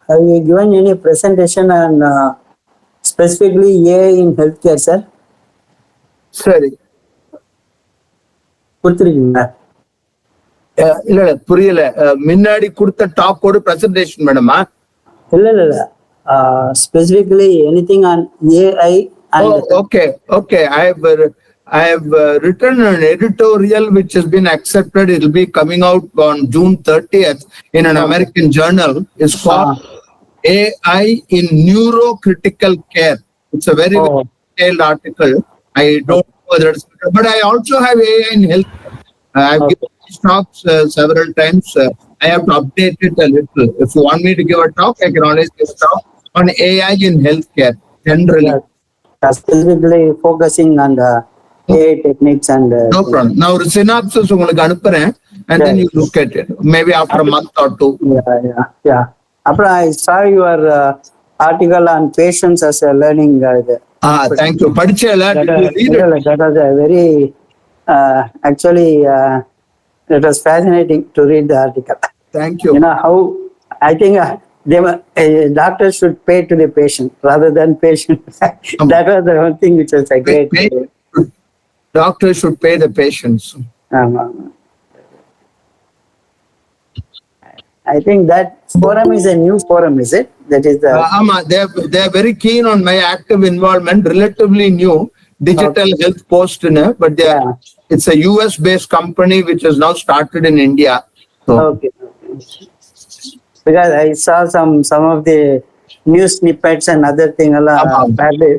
have you given any presentation on specifically AI in healthcare, sir? சரி, கொடுத்துருக்கீங்களா? இல்ல புரியல. முன்னாடி கொடுத்த டாக்கோட பிரசன்டேஷன் வேணுமா? இல்ல. Specifically anything on AI and... Oh, okay. I have written an editorial which has been accepted. It will be coming out on June 30th in an American journal. It's called AI in Neurocritical Care. It's a very detailed article. I don't know whether it's, but I also have AI in health. I've given these talks several times. I have to update it a little. If you want me to give a talk, I can always give a talk on AI in healthcare generally. Specifically focusing on the AI techniques and... no problem. Now, synopsis உங்களுக்கு அனுப்புறேன், and then you look at it. Maybe after a month or two. Yeah. After I saw your article on patients as a learning guide. Thank you. படிச்சேல? That was a very... actually, it was fascinating to read the article. Thank you. You know how I think doctors should pay to the patient rather than patient. That was the one thing which was a great... Doctors should pay the patients. I think that forum is a new forum, is it? That is the... They're very keen on my active involvement, relatively new digital health post in it, but it's a US-based company which has now started in India. So. Okay. Because I saw some of the news snippets and other things,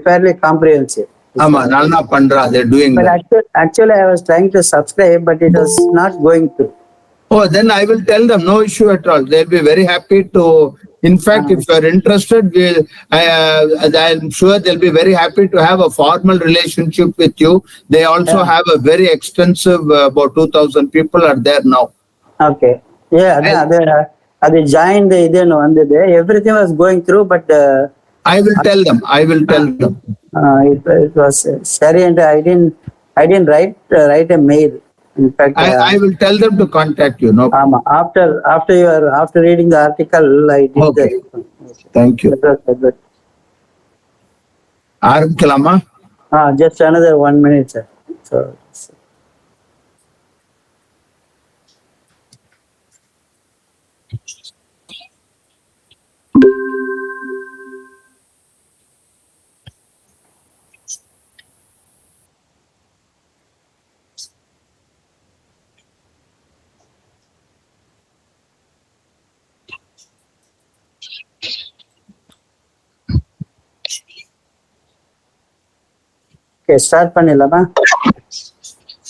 fairly comprehensive. They're doing but that. Actually, I was trying to subscribe, but it was not going through. Oh, then I will tell them, no issue at all. They'll be very happy to. In fact, if you are interested, I'm sure they'll be very happy to have a formal relationship with you. They also have a very extensive, about 2,000 people are there now. Okay. They joined everything was going through, but I will tell them. It was scary, and I didn't write a mail. In fact, I will tell them to contact you. No. After reading the article, I did. Okay. Thank you. ஆரம்பிக்கலாமா? Just another 1 minute, sir. So. Okay, start பண்ணிடலாமா?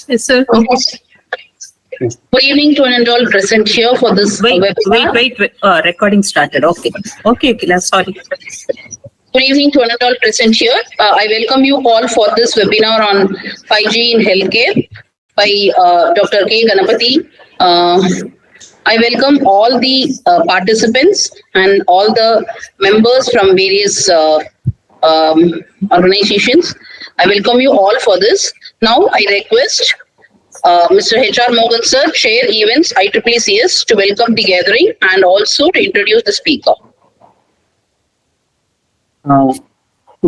Yes, sir. Good evening to one and all present here for this webinar. Wait. Recording started. Okay, sorry. Good evening to one and all present here. I welcome you all for this webinar on 5G in healthcare by Dr. K. Ganapathy. I welcome all the participants and all the members from various organizations. I welcome you all for this. Now I request Mr. H.R. Mohan sir, Chair Events IEEECS, to welcome the gathering and also to introduce the speaker.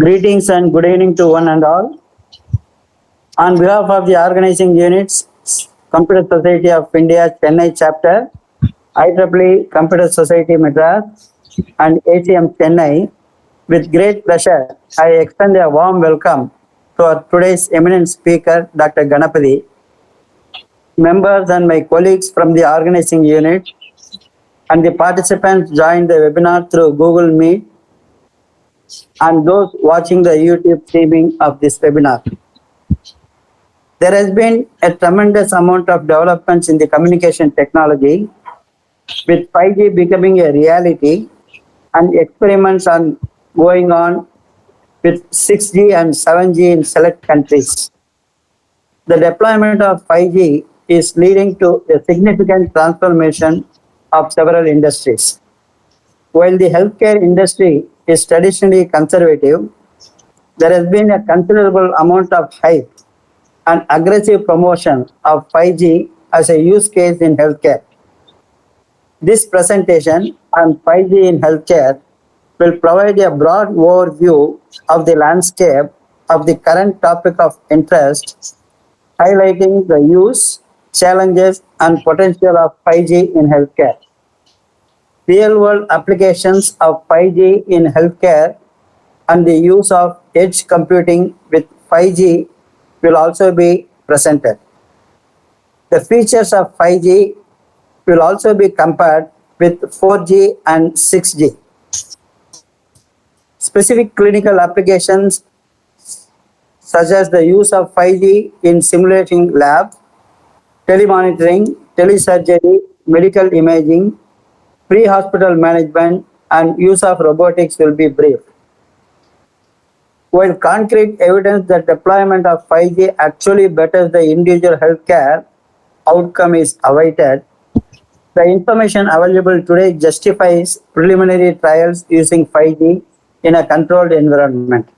Greetings and good evening to one and all. On behalf of the organizing units, Computer Society of India, Chennai chapter, IEEE Computer Society Madras, and ACM Chennai, with great pleasure, I extend a warm welcome to our today's eminent speaker, Dr. Ganapathy, members and my colleagues from the organizing unit, and the participants joined the webinar through Google Meet, and those watching the YouTube streaming of this webinar. There has been a tremendous amount of developments in the communication technology, with 5G becoming a reality and experiments are going on with 6G and 7G in select countries. The deployment of 5G is leading to a significant transformation of several industries. While the healthcare industry is traditionally conservative, there has been a considerable amount of hype and aggressive promotion of 5G as a use case in healthcare. This presentation and 5G in healthcare will provide a broad overview of the landscape of the current topic of interest, highlighting the use, challenges, and potential of 5G in healthcare. Real-world applications of 5G in healthcare and the use of edge computing with 5G will also be presented. The features of 5G will also be compared with 4G and 6G. Specific clinical applications such as the use of 5G in simulating lab, telemonitoring, telesurgery, medical imaging, pre-hospital management, and use of robotics will be briefed. While concrete evidence that deployment of 5G actually betters the individual healthcare outcome is awaited, the information available today justifies preliminary trials using 5G in a controlled environment.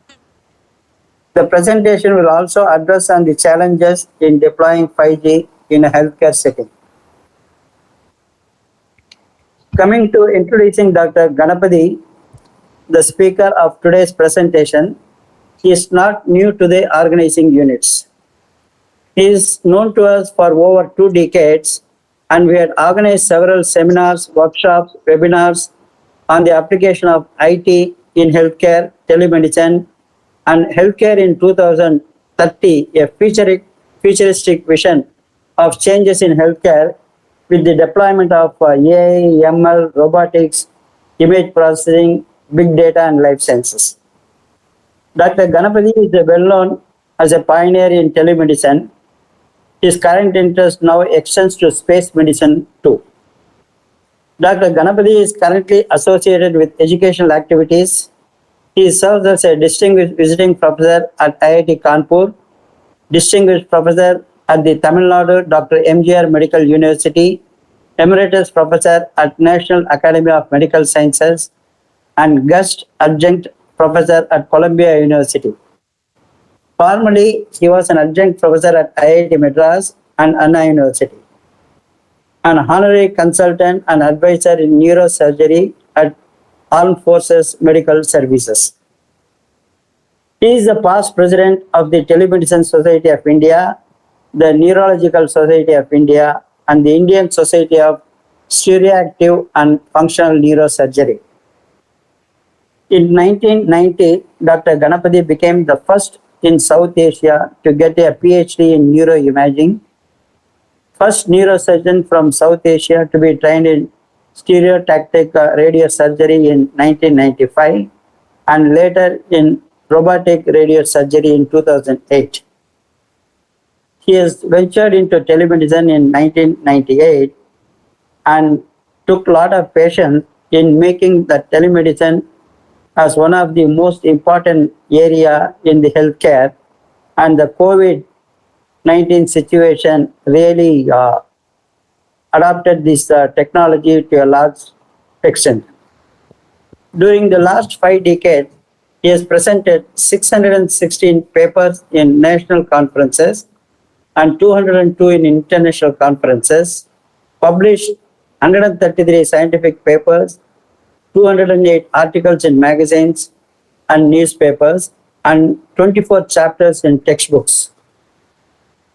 The presentation will also address on the challenges in deploying 5G in a healthcare setting. Coming to introducing Dr. Ganapathy, the speaker of today's presentation, he is not new to the organizing units. He is known to us for over 2 decades, and we had organized several seminars, workshops, webinars on the application of IT in healthcare, telemedicine, and healthcare in 2030, a futuristic vision of changes in healthcare with the deployment of AI, ML, robotics, image processing, big data, and life sciences. Dr. Ganapathy is well known as a pioneer in telemedicine. His current interest now extends to space medicine too. Dr. Ganapathy is currently associated with educational activities. He serves as a distinguished visiting professor at IIT Kanpur, distinguished professor at the Tamilnadu Dr. MGR Medical University, emeritus professor at National Academy of Medical Sciences, and guest adjunct professor at Columbia University. Formerly, he was an adjunct professor at IIT Madras and Anna University, an honorary consultant and advisor in neurosurgery at Armed Forces Medical Services. He is the past president of the Telemedicine Society of India, the Neurological Society of India, and the Indian Society of Stereoactive and Functional Neurosurgery. In 1990, Dr. Ganapathy became the first in South Asia to get a PhD in neuroimaging, first neurosurgeon from South Asia to be trained in stereotactic radiosurgery in 1995, and later in robotic radiosurgery in 2008. He has ventured into telemedicine in 1998 and took a lot of patience in making the telemedicine as one of the most important area in the healthcare, and the COVID-19 situation really adopted this technology to a large extent. During the last 5 decades, he has presented 616 papers in national conferences and 202 in international conferences, published 133 scientific papers, 208 articles in magazines and newspapers, and 24 chapters in textbooks.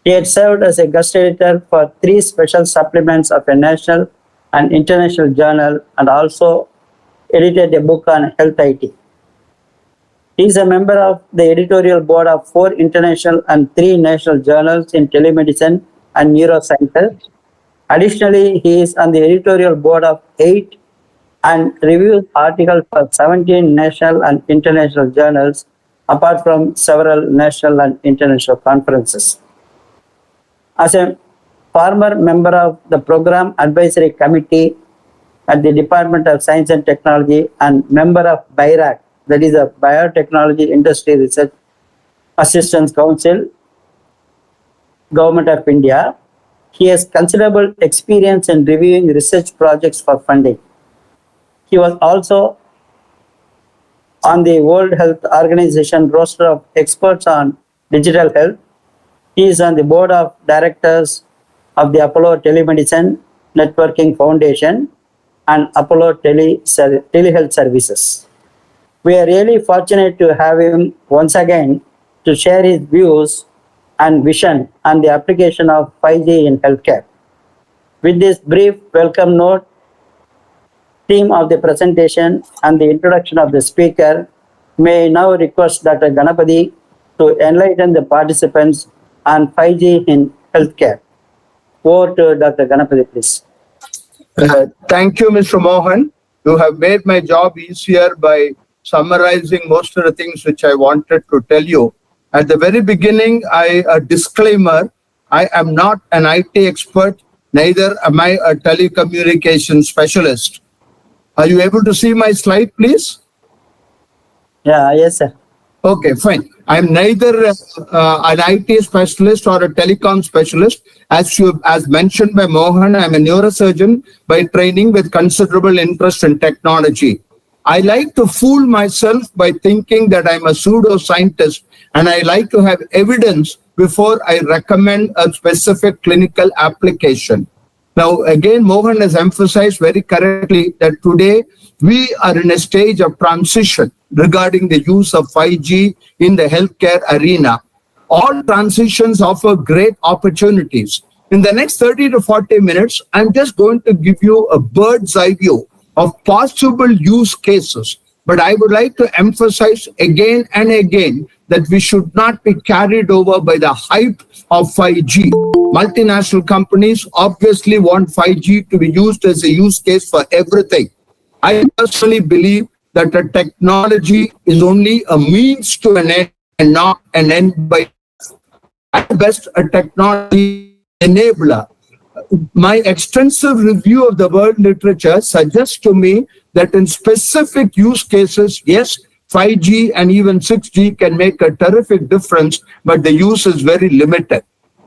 He had served as a guest editor for 3 special supplements of a national and international journal, and also edited a book on health IT. He is a member of the editorial board of 4 international and 3 national journals in telemedicine and neurosciences. Additionally, he is on the editorial board of 8 and reviews articles for 17 national and international journals, apart from several national and international conferences. As a former member of the Program Advisory Committee at the Department of Science and Technology and member of BIRAC, that is the Biotechnology Industry Research Assistance Council, Government of India, he has considerable experience in reviewing research projects for funding. He was also on the World Health Organization roster of experts on digital health. He is on the board of directors of the Apollo Telemedicine Networking Foundation and Apollo Telehealth Services. We are really fortunate to have him once again to share his views and vision on the application of 5G in healthcare. With this brief welcome note, theme of the presentation and the introduction of the speaker, may I now request Dr. Ganapathy to enlighten the participants on 5G in healthcare. Over to Dr. Ganapathy, please. Thank you, Mr. Mohan. You have made my job easier by summarizing most of the things which I wanted to tell you. At the very beginning, a disclaimer, I am not an IT expert, neither am I a telecommunication specialist. Are you able to see my slide, please? Yeah, yes, sir. Okay, fine. I'm neither an IT specialist or a telecom specialist. As mentioned by Mohan, I'm a neurosurgeon by training with considerable interest in technology. I like to fool myself by thinking that I'm a pseudoscientist, and I like to have evidence before I recommend a specific clinical application. Now, again, Mohan has emphasized very correctly that today we are in a stage of transition regarding the use of 5G in the healthcare arena. All transitions offer great opportunities. In the next 30 to 40 minutes, I'm just going to give you a bird's eye view of possible use cases. But I would like to emphasize again and again that we should not be carried over by the hype of 5G. Multinational companies obviously want 5G to be used as a use case for everything. I personally believe that the technology is only a means to an end and not an end by itself. At best, a technology enabler. My extensive review of the world literature suggests to me that in specific use cases, yes, 5G and even 6G can make a terrific difference, but the use is very limited.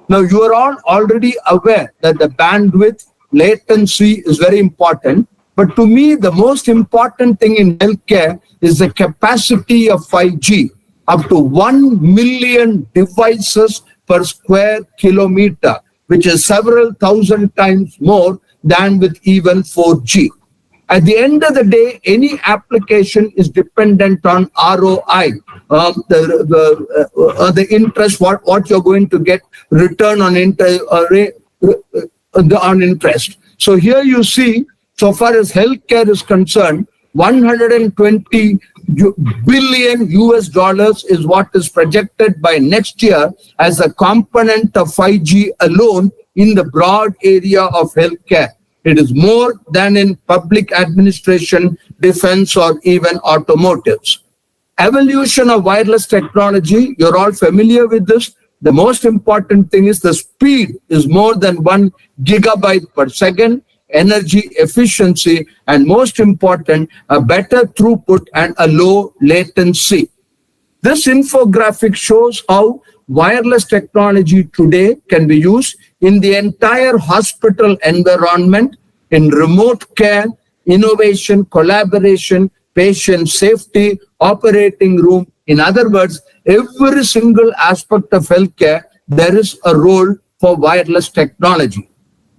Now, you are all already aware that the bandwidth, latency is very important. But to me, the most important thing in healthcare is the capacity of 5G, up to 1 million devices per square kilometer, which is several thousand times more than with even 4G. At the end of the day, any application is dependent on ROI, the interest, what you're going to get return on interest. So here you see, so far as healthcare is concerned, 120 billion US dollars is what is projected by next year as a component of 5G alone in the broad area of healthcare. It is more than in public administration, defense, or even automotives. Evolution of wireless technology, you're all familiar with this. The most important thing is the speed is more than 1 gigabyte per second, energy efficiency, and most important, a better throughput and a low latency. This infographic shows how wireless technology today can be used in the entire hospital environment, in remote care, innovation, collaboration, patient safety, operating room. In other words, every single aspect of healthcare, there is a role for wireless technology.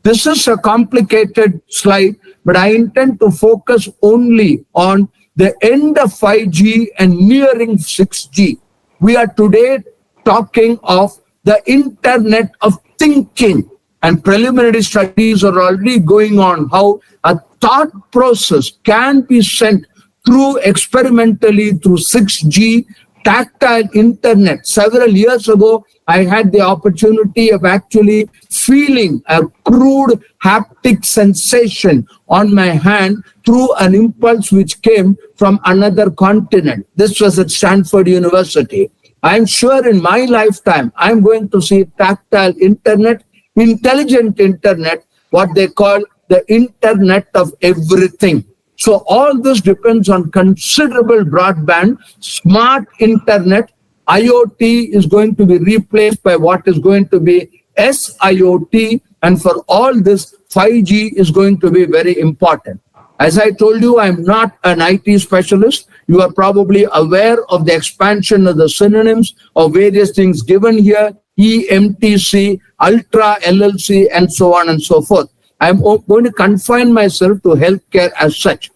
This is a complicated slide, but I intend to focus only on the end of 5G and nearing 6G. We are today talking of the Internet of Thinking, and preliminary studies are already going on how a thought process can be sent through experimentally through 6G tactile internet. Several years ago, I had the opportunity of actually feeling a crude haptic sensation on my hand through an impulse which came from another continent. This was at Stanford University. I'm sure in my lifetime, I'm going to see tactile internet, intelligent internet, what they call the Internet of Everything. So all this depends on considerable broadband, smart internet. IoT is going to be replaced by what is going to be SIoT. And for all this, 5G is going to be very important. As I told you, I'm not an IT specialist. You are probably aware of the expansion of the synonyms of various things given here, EMTC, Ultra LLC, and so on and so forth. I'm going to confine myself to healthcare as such.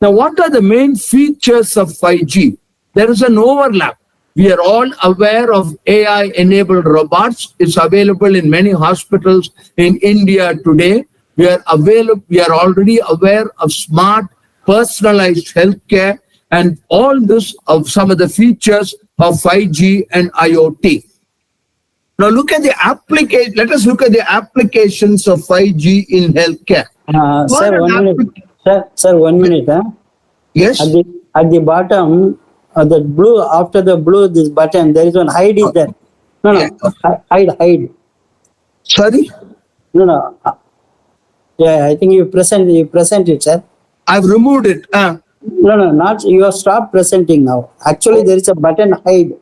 Now, what are the main features of 5G? There is an overlap. We are all aware of AI-enabled robots. It's available in many hospitals in India today. We are already aware of smart, personalized healthcare, and all this of some of the features of 5G and IoT. Now look at the application. Let us look at the applications of 5G in healthcare. Sir, 1 minute. Sir, 1 minute. Yes. At the bottom, the blue, after the blue, this button, there is one hide is there. No. Hide. Sorry? No. Yeah, I think you present it, sir. I've removed it. No, not, you have stopped presenting now. Actually, there is a button hide.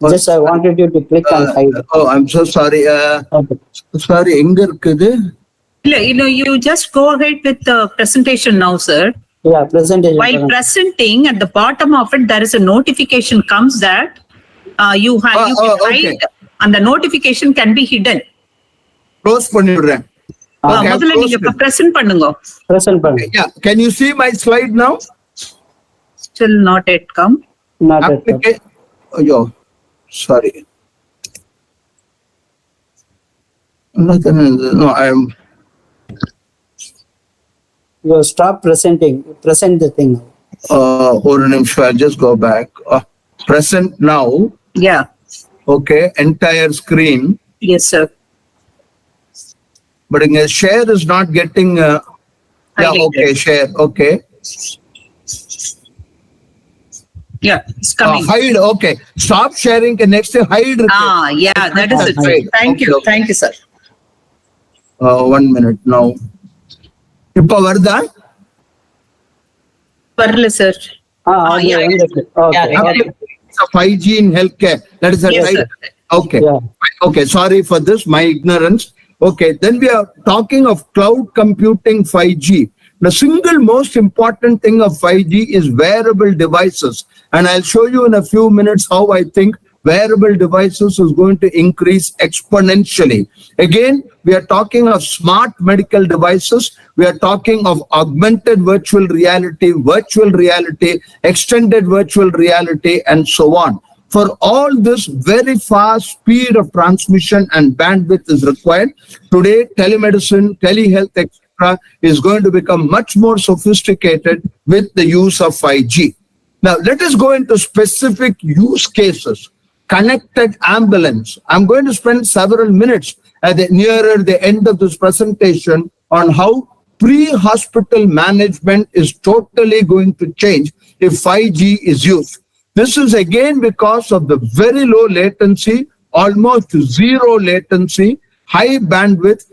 Just I wanted you to click on hide. I'm so sorry. Okay. Sorry, enga irukkudu? You just go ahead with the presentation now, sir. Yeah, presentation. While presenting, at the bottom of it, there is a notification comes that you can okay. hide, and the notification can be hidden. Close பண்ணிடுறேன். Okay, முதல்ல நீங்க present பண்ணுங்க. Present பண்ணுங்க. Yeah, can you see my slide now? Still not yet come. Not yet. Oh, sorry. No, I'm. You stop presenting. Present the thing. Or I'll just go back. Present now. Yeah. Okay, entire screen. Yes, sir. But share is not getting. Okay, share. Okay. Yeah, it's coming. Hide. Okay. Stop sharing. Next, hide. Yeah, that is it. Hide. Thank you. Thank you, sir. 1 minute now. இப்ப வருதா? வரல, sir. Okay. 5G in healthcare. That is the Yes, right. sir. Okay. Yeah. Okay. Sorry for this, my ignorance. Okay. Then we are talking of cloud computing 5G. The single most important thing of 5G is wearable devices. And I'll show you in a few minutes how I think wearable devices is going to increase exponentially. Again, we are talking of smart medical devices. We are talking of augmented virtual reality, extended virtual reality, and so on. For all this, very fast speed of transmission and bandwidth is required. Today, telemedicine, telehealth, etc. is going to become much more sophisticated with the use of 5G. Now, let us go into specific use cases. Connected ambulance. I'm going to spend several minutes nearer the end of this presentation on how pre-hospital management is totally going to change if 5G is used. This is again because of the very low latency, almost zero latency, high bandwidth,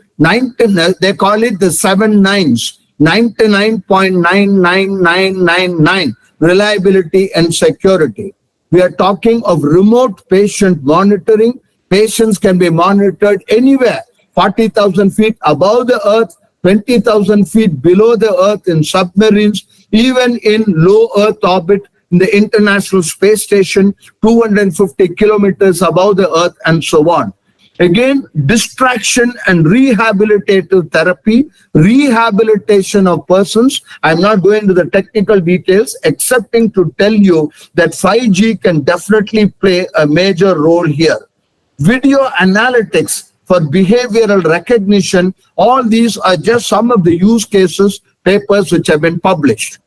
they call it the 7 nines, 99.99999, reliability and security. We are talking of remote patient monitoring. Patients can be monitored anywhere, 40,000 feet above the earth, 20,000 feet below the earth in submarines, even in low earth orbit in the International Space Station, 250 kilometers above the earth, and so on. Again, distraction and rehabilitative therapy, rehabilitation of persons. I'm not going into the technical details, excepting to tell you that 5G can definitely play a major role here. Video analytics for behavioral recognition. All these are just some of the use cases, papers which have been published.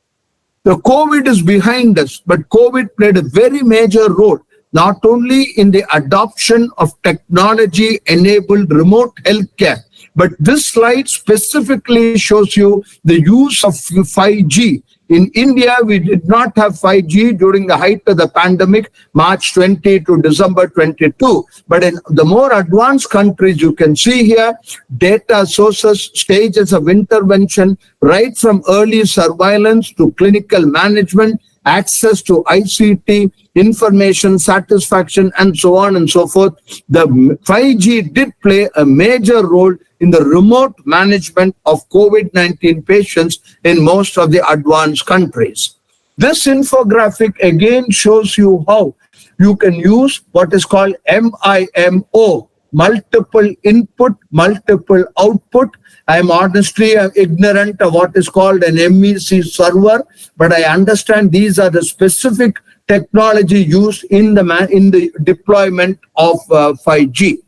The COVID is behind us, but COVID played a very major role, not only in the adoption of technology-enabled remote healthcare, but this slide specifically shows you the use of 5G. In India, we did not have 5G during the height of the pandemic, March 20 to December 22. But in the more advanced countries, you can see here, data sources, stages of intervention, right from early surveillance to clinical management, access to ICT, information satisfaction, and so on and so forth. The 5G did play a major role in the remote management of COVID-19 patients in most of the advanced countries. This infographic again shows you how you can use what is called MIMO, multiple input, multiple output. I am honestly ignorant of what is called an MEC server, but I understand these are the specific technology used in the deployment of 5G.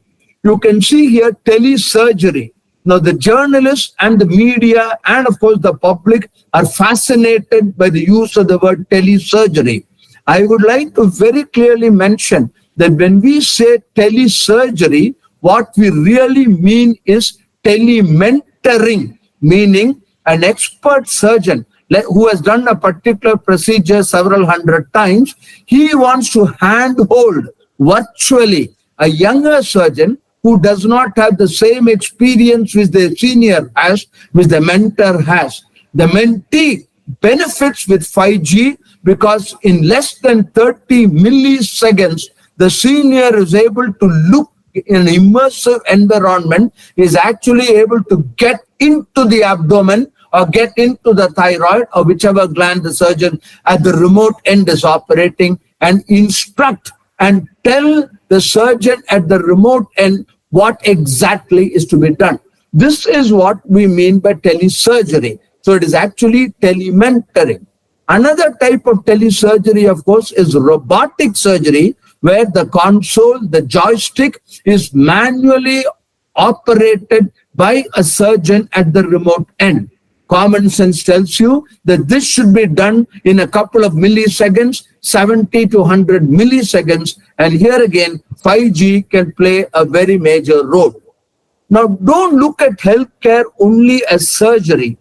You can see here telesurgery. Now, the journalists and the media and, of course, the public are fascinated by the use of the word telesurgery. I would like to very clearly mention that when we say telesurgery, what we really mean is telementoring, meaning an expert surgeon who has done a particular procedure several hundred times, he wants to handhold virtually a younger surgeon who does not have the same experience which the senior has, which the mentor has. The mentee benefits with 5G because in less than 30 milliseconds, the senior is able to look in an immersive environment, is actually able to get into the abdomen or get into the thyroid or whichever gland the surgeon at the remote end is operating, and instruct and tell the surgeon at the remote end what exactly is to be done. This is what we mean by telesurgery. So it is actually telementoring. Another type of telesurgery, of course, is robotic surgery, where the console, the joystick, is manually operated by a surgeon at the remote end. Common sense tells you that this should be done in a couple of milliseconds, 70 to 100 milliseconds. And here again, 5G can play a very major role. Now, don't look at healthcare only as surgery.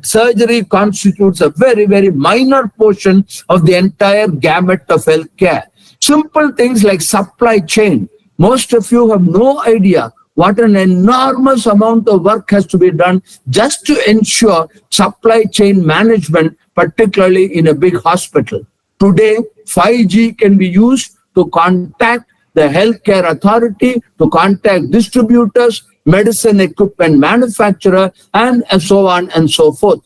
Surgery constitutes a very, very minor portion of the entire gamut of healthcare. Simple things like supply chain. Most of you have no idea what an enormous amount of work has to be done just to ensure supply chain management, particularly in a big hospital. Today, 5G can be used to contact the healthcare authority, to contact distributors, medicine equipment manufacturer, and so on and so forth.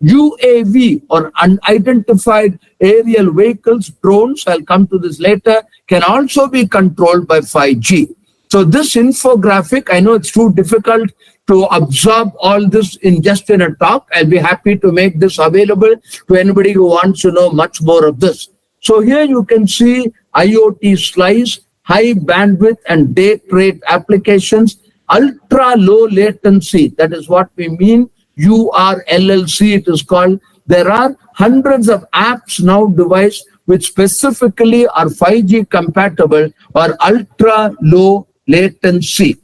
UAV, or unidentified aerial vehicles, drones, I'll come to this later, can also be controlled by 5G. So this infographic, I know it's too difficult to absorb all this in just in a talk. I'll be happy to make this available to anybody who wants to know much more of this. So here you can see IoT slice, high bandwidth and date rate applications, ultra low latency. That is what we mean. URLLC it is called. There are hundreds of apps now devised which specifically are 5G compatible or ultra low latency.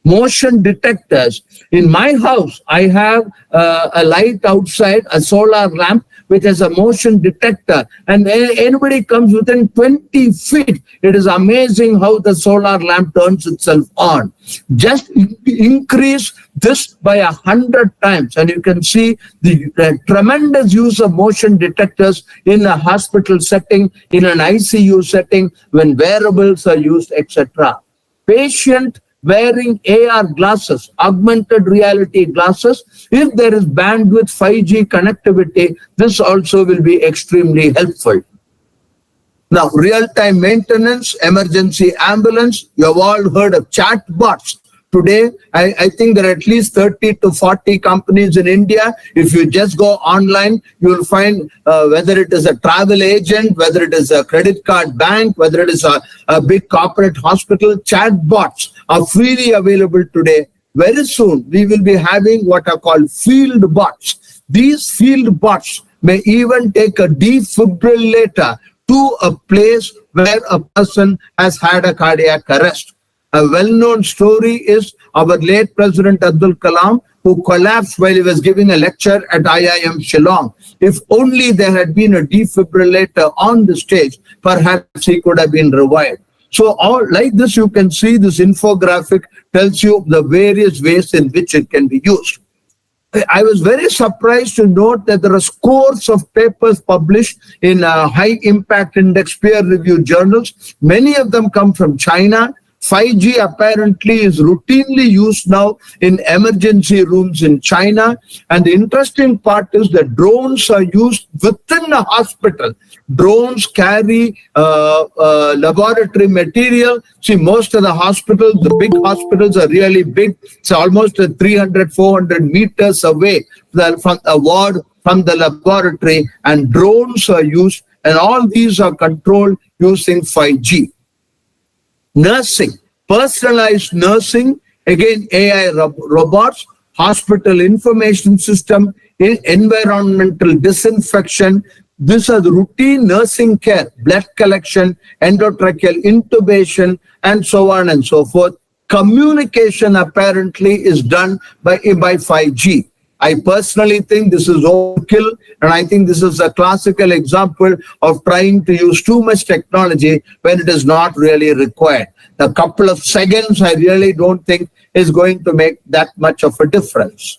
Motion detectors. In my house, I have a light outside, a solar lamp, which has a motion detector. And anybody comes within 20 feet, it is amazing how the solar lamp turns itself on. Just increase this by 100 times, and you can see the tremendous use of motion detectors in a hospital setting, in an ICU setting, when wearables are used, etc. Patient wearing AR glasses, augmented reality glasses, if there is bandwidth 5G connectivity, this also will be extremely helpful. Now, real-time maintenance, emergency ambulance, you have all heard of chatbots. Today, I think there are at least 30 to 40 companies in India. If you just go online, you will find whether it is a travel agent, whether it is a credit card bank, whether it is a big corporate hospital, chatbots are freely available today. Very soon, we will be having what are called field bots. These field bots may even take a defibrillator to a place where a person has had a cardiac arrest. A well-known story is our late President Abdul Kalam, who collapsed while he was giving a lecture at IIM Shillong. If only there had been a defibrillator on the stage, perhaps he could have been revived. So all like this, you can see this infographic tells you the various ways in which it can be used. I was very surprised to note that there are scores of papers published in high impact index peer reviewed journals. Many of them come from China. 5G apparently is routinely used now in emergency rooms in China. And the interesting part is that drones are used within the hospital. Drones carry laboratory material. See, most of the hospitals, the big hospitals are really big. It's almost 300, 400 meters away from a ward from the laboratory, and drones are used, and all these are controlled using 5G. Nursing, personalized nursing, again AI robots, hospital information system, environmental disinfection. These are the routine nursing care, blood collection, endotracheal intubation, and so on and so forth. Communication apparently is done by 5G. I personally think this is overkill, and I think this is a classical example of trying to use too much technology when it is not really required. A couple of seconds, I really don't think is going to make that much of a difference.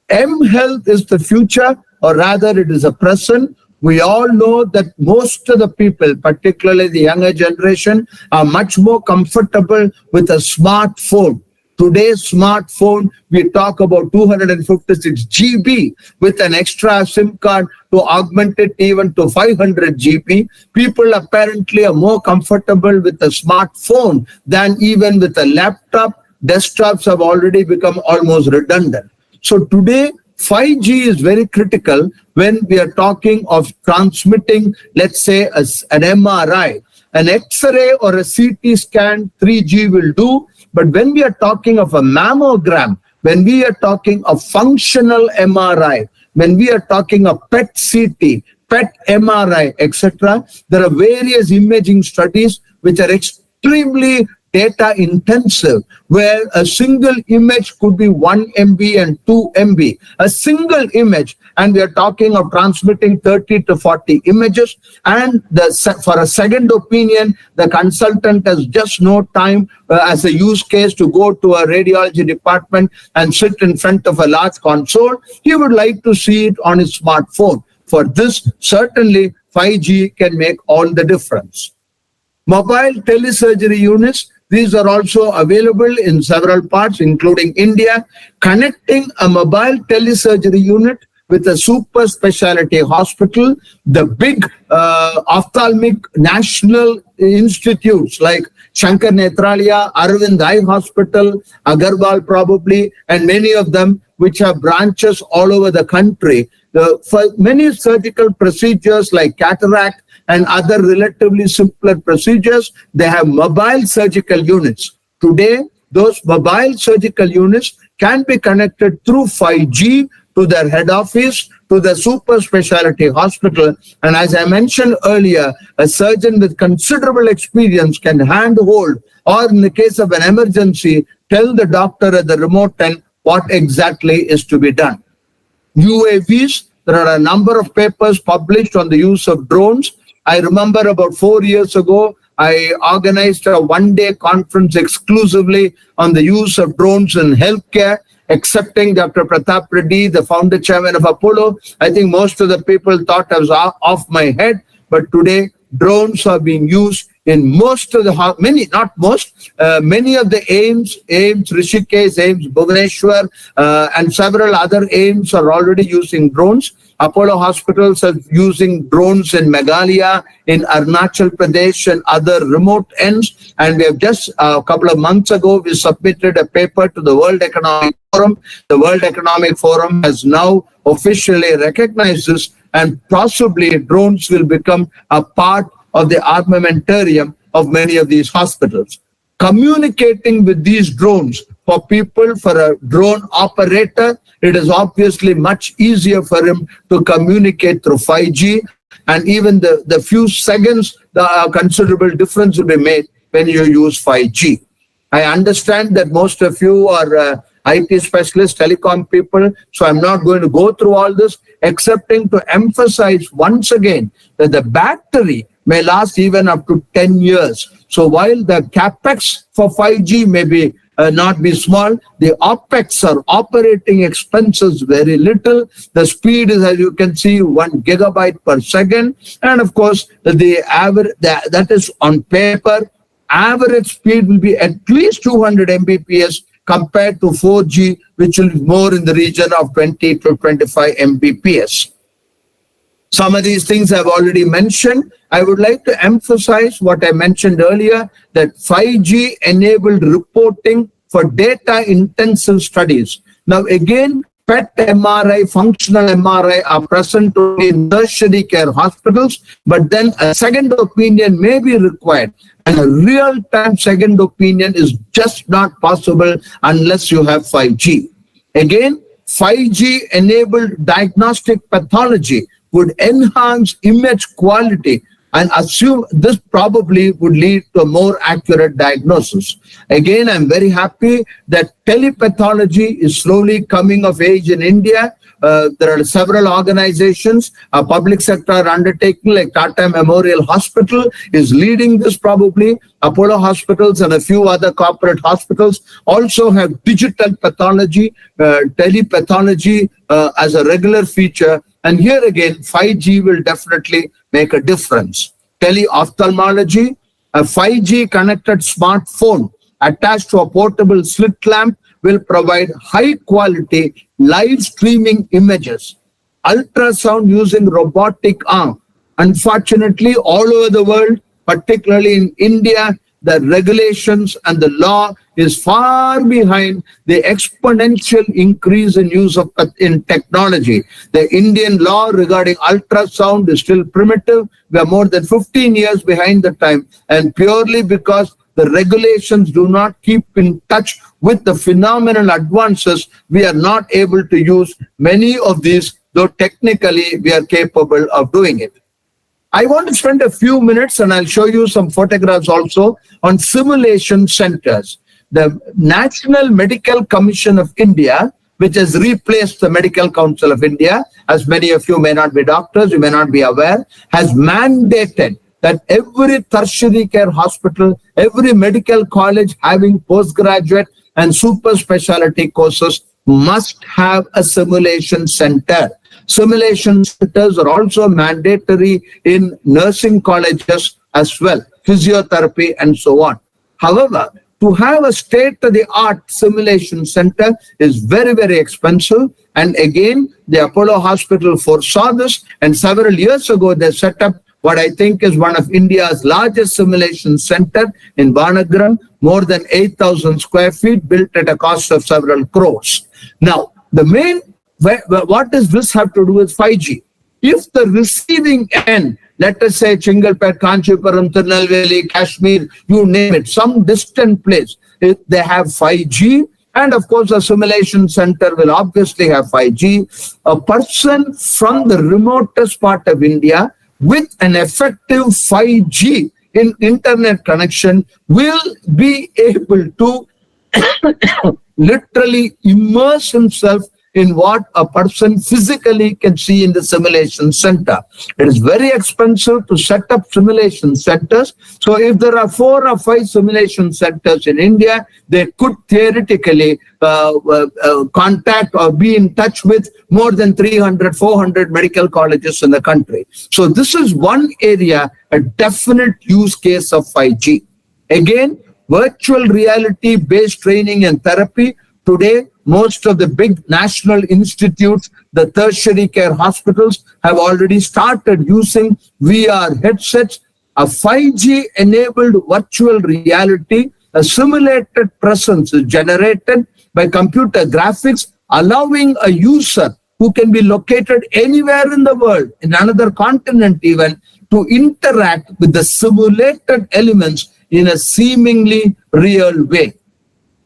M-Health is the future, or rather it is a present. We all know that most of the people, particularly the younger generation, are much more comfortable with a smartphone. Today's smartphone, we talk about 256 GB with an extra SIM card to augment it even to 500 GB. People apparently are more comfortable with a smartphone than even with a laptop. Desktops have already become almost redundant. So today, 5G is very critical when we are talking of transmitting, let's say, an MRI. An X-ray or a CT scan, 3G will do. But when we are talking of a mammogram, when we are talking of functional MRI, when we are talking of PET CT, PET MRI, etc., there are various imaging studies which are extremely data intensive, where a single image could be 1 MB and 2 MB. A single image, and we are talking of transmitting 30 to 40 images, and for a second opinion, the consultant has just no time as a use case to go to a radiology department and sit in front of a large console. He would like to see it on his smartphone. For this, certainly 5G can make all the difference. Mobile telesurgery units, these are also available in several parts, including India. Connecting a mobile telesurgery unit with a super specialty hospital, the big ophthalmic national institutes like Shankar Nethralaya, Arvind Eye Hospital, Agarwal probably, and many of them which have branches all over the country. For many surgical procedures like cataract and other relatively simpler procedures, they have mobile surgical units. Today, those mobile surgical units can be connected through 5G to their head office, to the super specialty hospital. And as I mentioned earlier, a surgeon with considerable experience can handhold, or in the case of an emergency, tell the doctor at the remote end what exactly is to be done. UAVs, there are a number of papers published on the use of drones. I remember about 4 years ago, I organized a one-day conference exclusively on the use of drones in healthcare, accepting Dr. Pratap Reddy, the founder chairman of Apollo. I think most of the people thought I was off my head, but today drones are being used in most of the, many of the AIIMS, Rishikesh, AIIMS, Bhubaneswar, and several other AIIMS are already using drones. Apollo hospitals are using drones in Meghalaya, in Arunachal Pradesh, and other remote ends. And we have just a couple of months ago, we submitted a paper to the World Economic Forum. The World Economic Forum has now officially recognized this, and possibly drones will become a part of the armamentarium of many of these hospitals. Communicating with these drones for people, for a drone operator, it is obviously much easier for him to communicate through 5G. And even the few seconds, the considerable difference will be made when you use 5G. I understand that most of you are IT specialists, telecom people, so I'm not going to go through all this, excepting to emphasize once again that the battery may last even up to 10 years. So while the capex for 5G may be not be small, the OPEX or operating expenses very little. The speed is, as you can see, 1 gigabyte per second. And of course, the average that is on paper. average speed will be at least 200 Mbps compared to 4G, which will be more in the region of 20 to 25 Mbps. Some of these things I've already mentioned. I would like to emphasize what I mentioned earlier, that 5G enabled reporting for data-intensive studies. Now, again, PET MRI, functional MRI are present only in tertiary care hospitals, but then a second opinion may be required. And a real-time second opinion is just not possible unless you have 5G. Again, 5G enabled diagnostic pathology would enhance image quality, and assume this probably would lead to a more accurate diagnosis. Again, I'm very happy that telepathology is slowly coming of age in India. There are several organizations, a public sector undertaking like Tata Memorial Hospital is leading this probably. Apollo hospitals and a few other corporate hospitals also have digital pathology, telepathology as a regular feature. And here again, 5G will definitely make a difference. Teleophthalmology, a 5G connected smartphone attached to a portable slit lamp will provide high quality live streaming images. Ultrasound using robotic arm. Unfortunately, all over the world, particularly in India, the regulations and the law is far behind the exponential increase in use of in technology. The Indian law regarding ultrasound is still primitive. We are more than 15 years behind the time, and purely because the regulations do not keep in touch with the phenomenal advances, we are not able to use many of these, though technically we are capable of doing it. I want to spend a few minutes, and I'll show you some photographs also, on simulation centers. The National Medical Commission of India, which has replaced the Medical Council of India, as many of you may not be doctors, you may not be aware, has mandated that every tertiary care hospital, every medical college having postgraduate and super specialty courses must have a simulation center. Simulation centers are also mandatory in nursing colleges as well, physiotherapy and so on. However, to have a state-of-the-art simulation center is very, very expensive. And again, the Apollo Hospital foresaw this, and several years ago they set up what I think is one of India's largest simulation center in Banagaram, more than 8,000 square feet, built at a cost of several crores. Now, the main, what does this have to do with 5G? If the receiving end, let us say Chingalpet, Kanchipuram, Tirunelveli, Kashmir, you name it, some distant place, if they have 5G, and of course a simulation center will obviously have 5G, a person from the remotest part of India with an effective 5G in internet connection will be able to literally immerse himself in what a person physically can see in the simulation center. It is very expensive to set up simulation centers. So if there are 4 or 5 simulation centers in India, they could theoretically contact or be in touch with more than 300, 400 medical colleges in the country. So this is one area, a definite use case of 5G. Again, virtual reality based training and therapy. Today, most of the big national institutes, the tertiary care hospitals have already started using VR headsets. A 5G enabled virtual reality, a simulated presence is generated by computer graphics, allowing a user who can be located anywhere in the world, in another continent even, to interact with the simulated elements in a seemingly real way.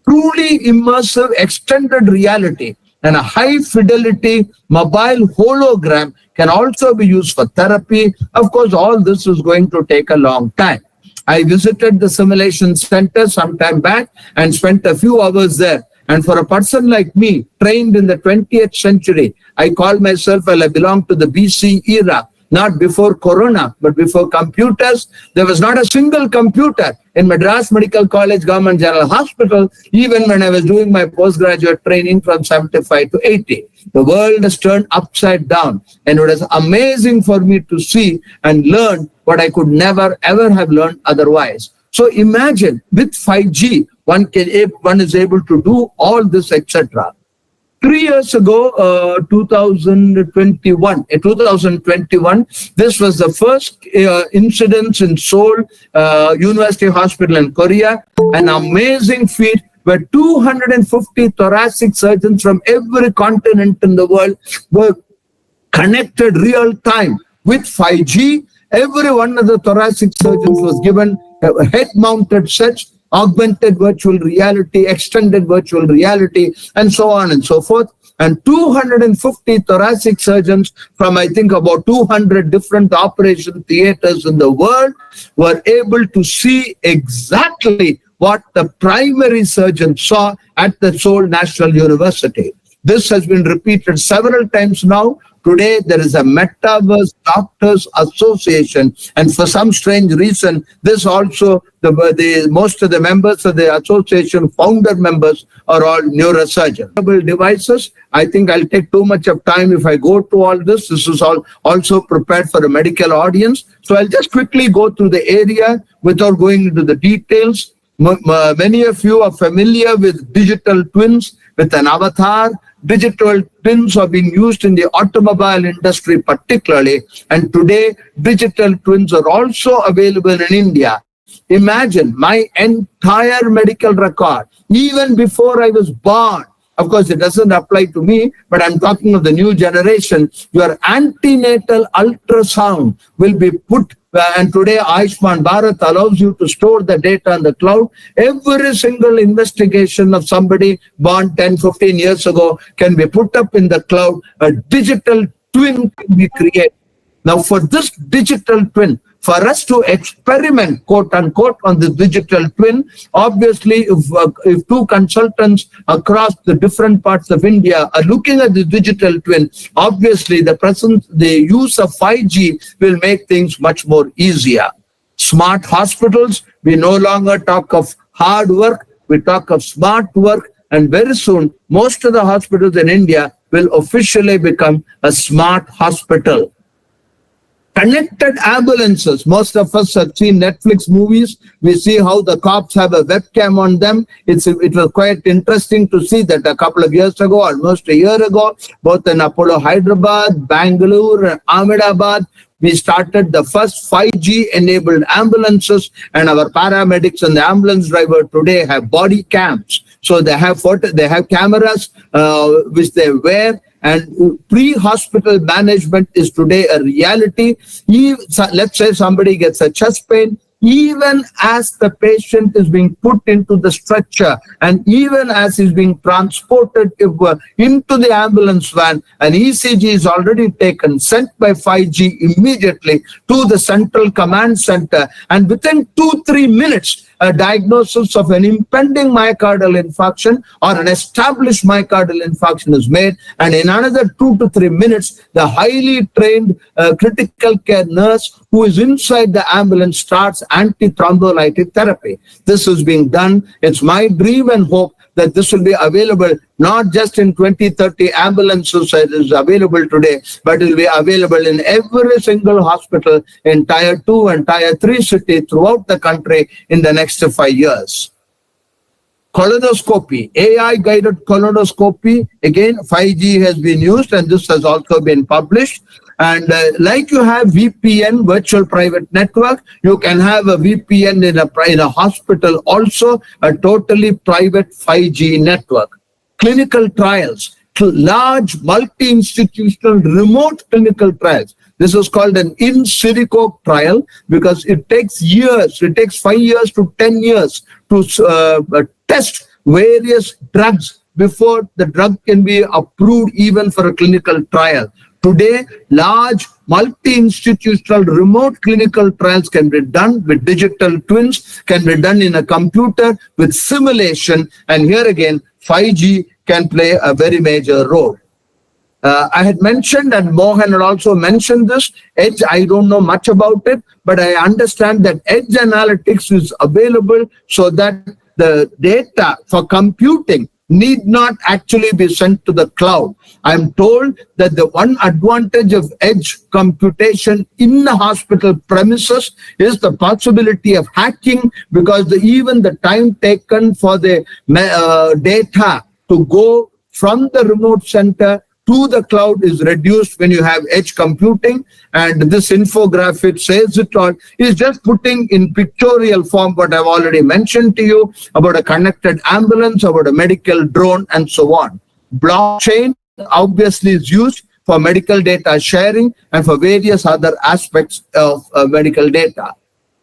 Truly immersive extended reality and a high fidelity mobile hologram can also be used for therapy. Of course, all this is going to take a long time. I visited the simulation center some time back and spent a few hours there. And for a person like me, trained in the 20th century, I call myself, well, I belong to the BC era, not before Corona, but before computers. There was not a single computer in Madras Medical College Government General Hospital, even when I was doing my postgraduate training from 75 to 80. The world has turned upside down, and it was amazing for me to see and learn what I could never, ever have learned otherwise. So imagine with 5G, one is able to do all this, etc. 3 years ago, 2021, this was the first incident in Seoul University Hospital in Korea. An amazing feat where 250 thoracic surgeons from every continent in the world were connected real time with 5G. Every one of the thoracic surgeons was given a head-mounted sets, augmented virtual reality, extended virtual reality, and so on and so forth. And 250 thoracic surgeons from, I think, about 200 different operation theaters in the world were able to see exactly what the primary surgeon saw at the Seoul National University. This has been repeated several times now. Today, there is a Metaverse Doctors Association, and for some strange reason, this also, most of the members of the association, founder members, are all neurosurgeons. Devices, I think I'll take too much of time if I go to all this. This is all also prepared for a medical audience. So I'll just quickly go through the area without going into the details. Many of you are familiar with digital twins, with an avatar. Digital twins are being used in the automobile industry particularly, and today digital twins are also available in India. Imagine my entire medical record, even before I was born. Of course, it doesn't apply to me, but I'm talking of the new generation. Your antenatal ultrasound will be put, and today Ayushman Bharat allows you to store the data in the cloud. Every single investigation of somebody born 10, 15 years ago can be put up in the cloud. A digital twin can be created. Now, for this digital twin, for us to experiment, quote unquote, on the digital twin, obviously, if two consultants across the different parts of India are looking at the digital twin, obviously the use of 5G will make things much more easier. Smart hospitals, we no longer talk of hard work, we talk of smart work, and very soon, most of the hospitals in India will officially become a smart hospital. Connected ambulances. Most of us have seen Netflix movies. We see how the cops have a webcam on them. It was quite interesting to see that a couple of years ago, almost a year ago, both in Apollo Hyderabad, Bangalore, and Ahmedabad, we started the first 5G-enabled ambulances, and our paramedics and the ambulance driver today have body cams. So they have cameras which they wear. And pre-hospital management is today a reality. Let's say somebody gets a chest pain, even as the patient is being put into the stretcher and even as he's being transported into the ambulance van, an ECG is already taken, sent by 5G immediately to the central command center, and within 2-3 minutes, a diagnosis of an impending myocardial infarction or an established myocardial infarction is made, and in another 2 to 3 minutes, the highly trained critical care nurse who is inside the ambulance starts antithrombolytic therapy. This is being done. It's my dream and hope that this will be available not just in 20-30 ambulances that is available today, but it will be available in every single hospital in Tier 2 and Tier 3 cities throughout the country in the next 5 years. Colonoscopy, AI-guided colonoscopy, again, 5G has been used, and this has also been published. And like you have VPN, virtual private network, you can have a VPN in a hospital also, a totally private 5G network. Clinical trials, large multi-institutional remote clinical trials. This is called an in silico trial because it takes years, it takes 5 years to 10 years to test various drugs before the drug can be approved even for a clinical trial. Today, large multi-institutional remote clinical trials can be done with digital twins, can be done in a computer with simulation, and here again, 5G can play a very major role. I had mentioned, and Mohan had also mentioned this, Edge, I don't know much about it, but I understand that Edge Analytics is available so that the data for computing need not actually be sent to the cloud. I'm told that the one advantage of edge computation in the hospital premises is the possibility of hacking, because even the time taken for the data to go from the remote center to the cloud is reduced when you have edge computing. And this infographic says it all. Is just putting in pictorial form what I've already mentioned to you about a connected ambulance, about a medical drone, and so on. Blockchain obviously is used for medical data sharing and for various other aspects of medical data.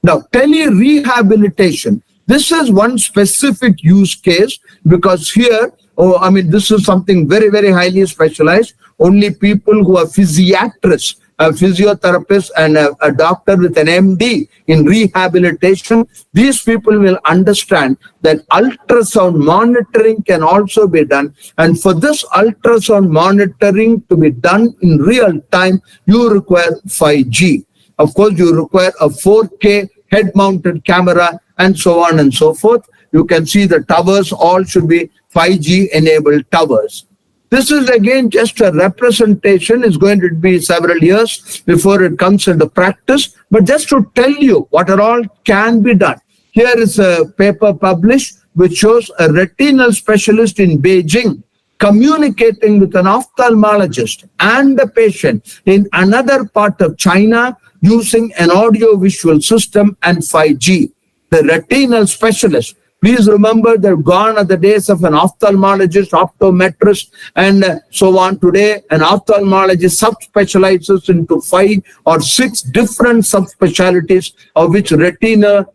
Now, tele-rehabilitation. This is one specific use case, because here, this is something very, very highly specialized. Only people who are physiatrists, a physiotherapist, and a doctor with an MD in rehabilitation, these people will understand that ultrasound monitoring can also be done. And for this ultrasound monitoring to be done in real time, you require 5G. Of course, you require a 4K head-mounted camera, and so on and so forth. You can see the towers all should be 5G enabled towers. This is again just a representation. It's going to be several years before it comes into practice, but just to tell you what all can be done. Here is a paper published which shows a retinal specialist in Beijing communicating with an ophthalmologist and a patient in another part of China using an audio-visual system and 5G. The retinal specialist, please remember, they're gone are the days of an ophthalmologist, optometrist, and so on. Today, an ophthalmologist subspecializes into 5 or 6 different subspecialties, of which retina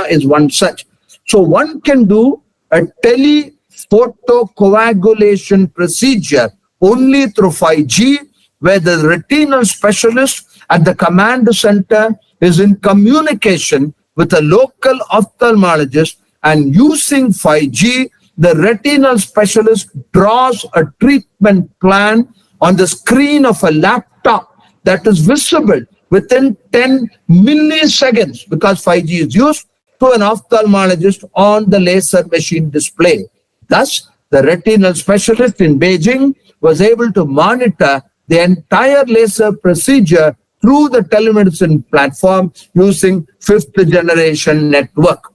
is one such. So one can do a telephotocoagulation procedure only through 5G, where the retinal specialist at the command center is in communication with a local ophthalmologist, and using 5G, the retinal specialist draws a treatment plan on the screen of a laptop that is visible within 10 milliseconds, because 5G is used, to an ophthalmologist on the laser machine display. Thus, the retinal specialist in Beijing was able to monitor the entire laser procedure through the telemedicine platform using 5th generation network.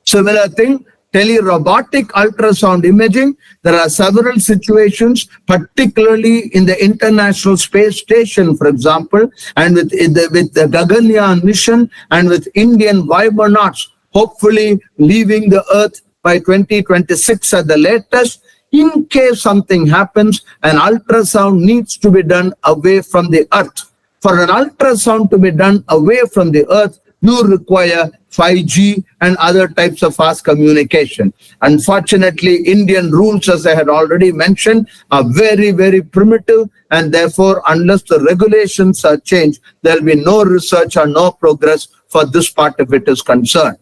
Similar thing, tele-robotic ultrasound imaging. There are several situations, particularly in the International Space Station, for example, and with the Gaganyaan mission, and with Indian cosmonauts hopefully leaving the Earth by 2026 at the latest. In case something happens, an ultrasound needs to be done away from the Earth. For an ultrasound to be done away from the Earth, you require 5G and other types of fast communication. Unfortunately, Indian rules, as I had already mentioned, are very, very primitive, and therefore, unless the regulations are changed, there will be no research or no progress for this part of it is concerned.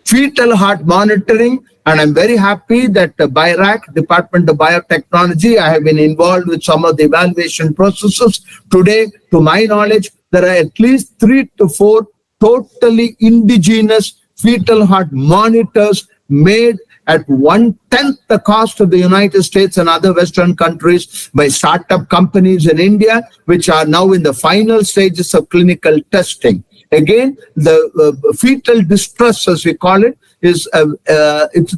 Fetal heart monitoring, and I'm very happy that the BIRAC, Department of Biotechnology, I have been involved with some of the evaluation processes. Today, to my knowledge, there are at least 3 to 4 totally indigenous fetal heart monitors made at 1/10 the cost of the United States and other Western countries by startup companies in India, which are now in the final stages of clinical testing. Again, the fetal distress, as we call it, is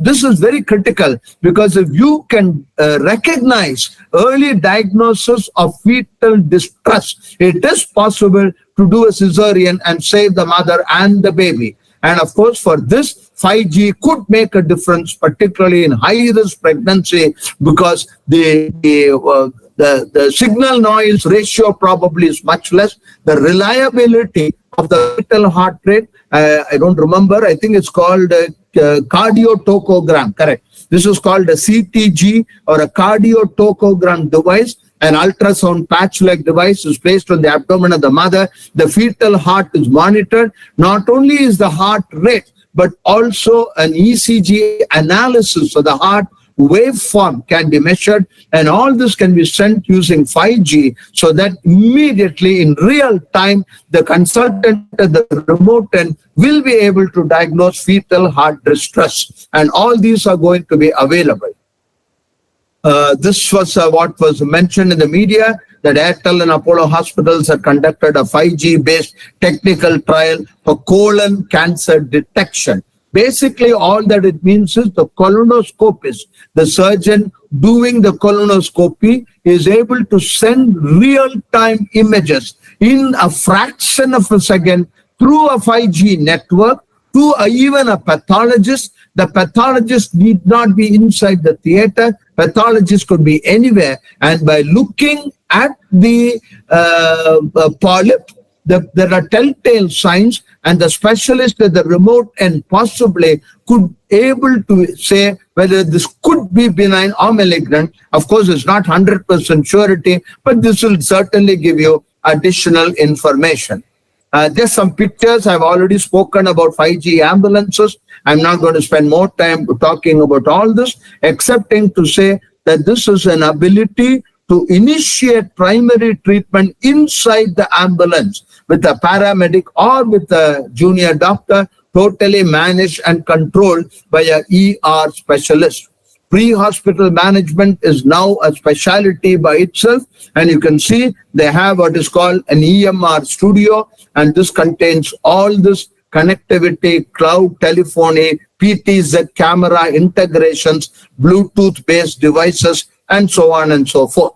this is very critical, because if you can recognize early diagnosis of fetal distress, it is possible to do a cesarean and save the mother and the baby. And of course, for this, 5G could make a difference, particularly in high-risk pregnancy, because the signal noise ratio probably is much less. The reliability of the fetal heart rate, I don't remember, I think it's called cardiotocogram, correct. This is called a CTG, or a cardiotocogram device. An ultrasound patch-like device is placed on the abdomen of the mother. The fetal heart is monitored. Not only is the heart rate, but also an ECG analysis of the heart waveform can be measured, and all this can be sent using 5G, so that immediately in real time, the consultant at the remote end will be able to diagnose fetal heart distress. And all these are going to be available. This was what was mentioned in the media, that Airtel and Apollo hospitals had conducted a 5G-based technical trial for colon cancer detection. Basically, all that it means is the colonoscopist, the surgeon doing the colonoscopy, is able to send real-time images in a fraction of a second through a 5G network to even a pathologist. The pathologist need not be inside the theater. Pathologist could be anywhere. And by looking at the polyp, there are telltale signs, and the specialist at the remote end possibly could able to say whether this could be benign or malignant. Of course, it's not 100% surety, but this will certainly give you additional information. Just some pictures. I've already spoken about 5G ambulances. I'm not going to spend more time talking about all this, excepting to say that this is an ability to initiate primary treatment inside the ambulance with a paramedic or with a junior doctor, totally managed and controlled by a ER specialist. Pre-hospital management is now a specialty by itself, and you can see they have what is called an EMR studio, and this contains all this connectivity, cloud telephony, PTZ camera integrations, Bluetooth-based devices, and so on and so forth.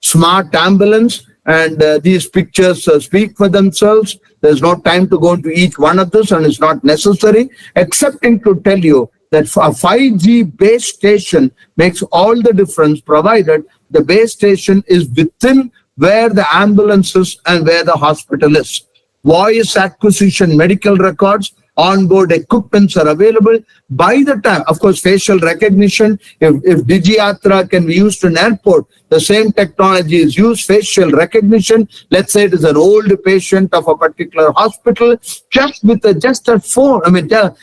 Smart ambulance, and these pictures speak for themselves. There's no time to go into each one of this, and it's not necessary, excepting to tell you that a 5G base station makes all the difference, provided the base station is within where the ambulance is and where the hospital is. Voice acquisition, medical records, onboard equipments are available by the time. Of course, facial recognition, if Digiyatra can be used in airport, the same technology is used, facial recognition. Let's say it is an old patient of a particular hospital, just with a phone, with your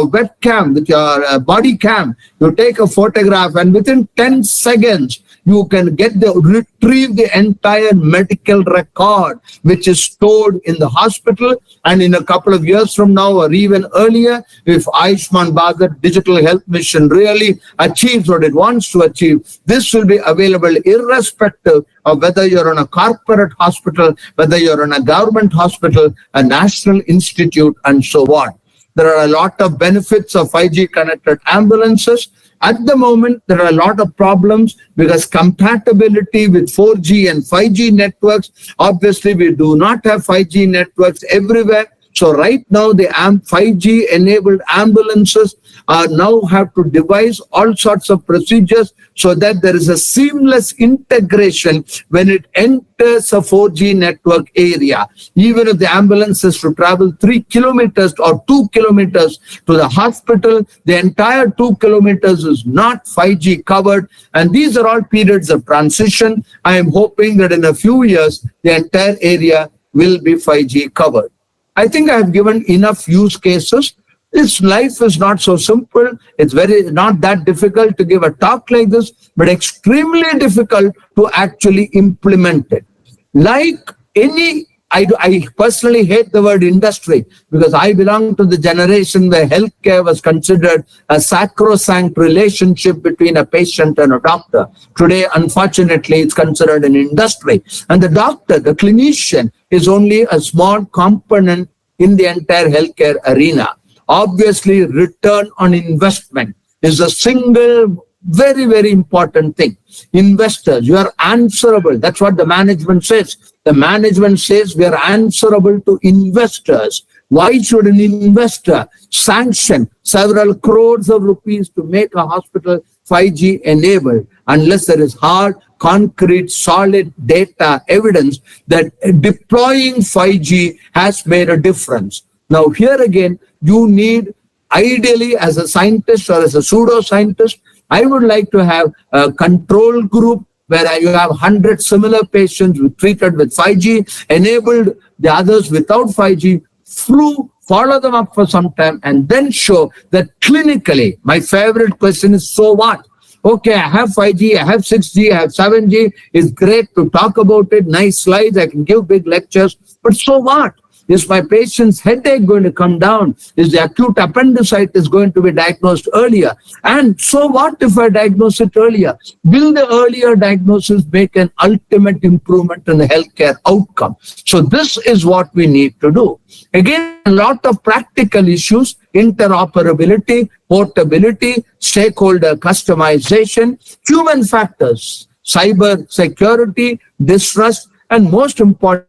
webcam, with your body cam, you take a photograph, and within 10 seconds, you can retrieve the entire medical record, which is stored in the hospital. And in a couple of years from now, or even earlier, if Ayushman Bharat Digital Health Mission really achieves what it wants to achieve, this will be available irrespective of whether you're in a corporate hospital, whether you're in a government hospital, a national institute, and so on. There are a lot of benefits of 5G connected ambulances. At the moment, there are a lot of problems because compatibility with 4G and 5G networks, obviously we do not have 5G networks everywhere. So right now, the 5G enabled ambulances now have to devise all sorts of procedures so that there is a seamless integration when it enters a 4G network area. Even if the ambulance is to travel 3 kilometers or 2 kilometers to the hospital, the entire 2 kilometers is not 5G covered. And these are all periods of transition. I am hoping that in a few years, the entire area will be 5G covered. I think I have given enough use cases. This life is not so simple. It's not that difficult to give a talk like this, but extremely difficult to actually implement it. Like any, I personally hate the word industry because I belong to the generation where healthcare was considered a sacrosanct relationship between a patient and a doctor. Today, unfortunately, it's considered an industry. And the doctor, the clinician, is only a small component in the entire healthcare arena. Obviously, return on investment is a single very, very important thing. Investors, you are answerable. That's what the management says. The management says we are answerable to investors. Why should an investor sanction several crores of rupees to make a hospital 5G enabled unless there is hard, concrete, solid data evidence that deploying 5G has made a difference? Now, here again, you need, ideally, as a scientist or as a pseudo-scientist, I would like to have a control group where you have 100 similar patients treated with 5G, enabled the others without 5G, follow them up for some time, and then show that clinically, my favorite question is, so what? Okay, I have 5G, I have 6G, I have 7G. It's great to talk about it, nice slides, I can give big lectures, but so what? Is my patient's headache going to come down? Is the acute appendicitis going to be diagnosed earlier? And so what if I diagnose it earlier? Will the earlier diagnosis make an ultimate improvement in the healthcare outcome? So this is what we need to do. Again, a lot of practical issues, interoperability, portability, stakeholder customization, human factors, cyber security, distrust, and most important,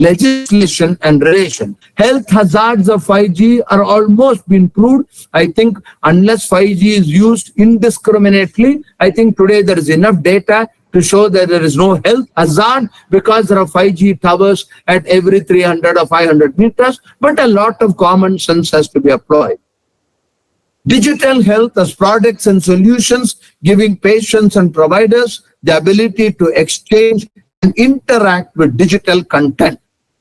legislation and regulation. Health hazards of 5G are almost been proved. I think unless 5G is used indiscriminately, I think today there is enough data to show that there is no health hazard because there are 5G towers at every 300 or 500 meters, but a lot of common sense has to be applied. Digital health as products and solutions, giving patients and providers the ability to exchange and interact with digital content.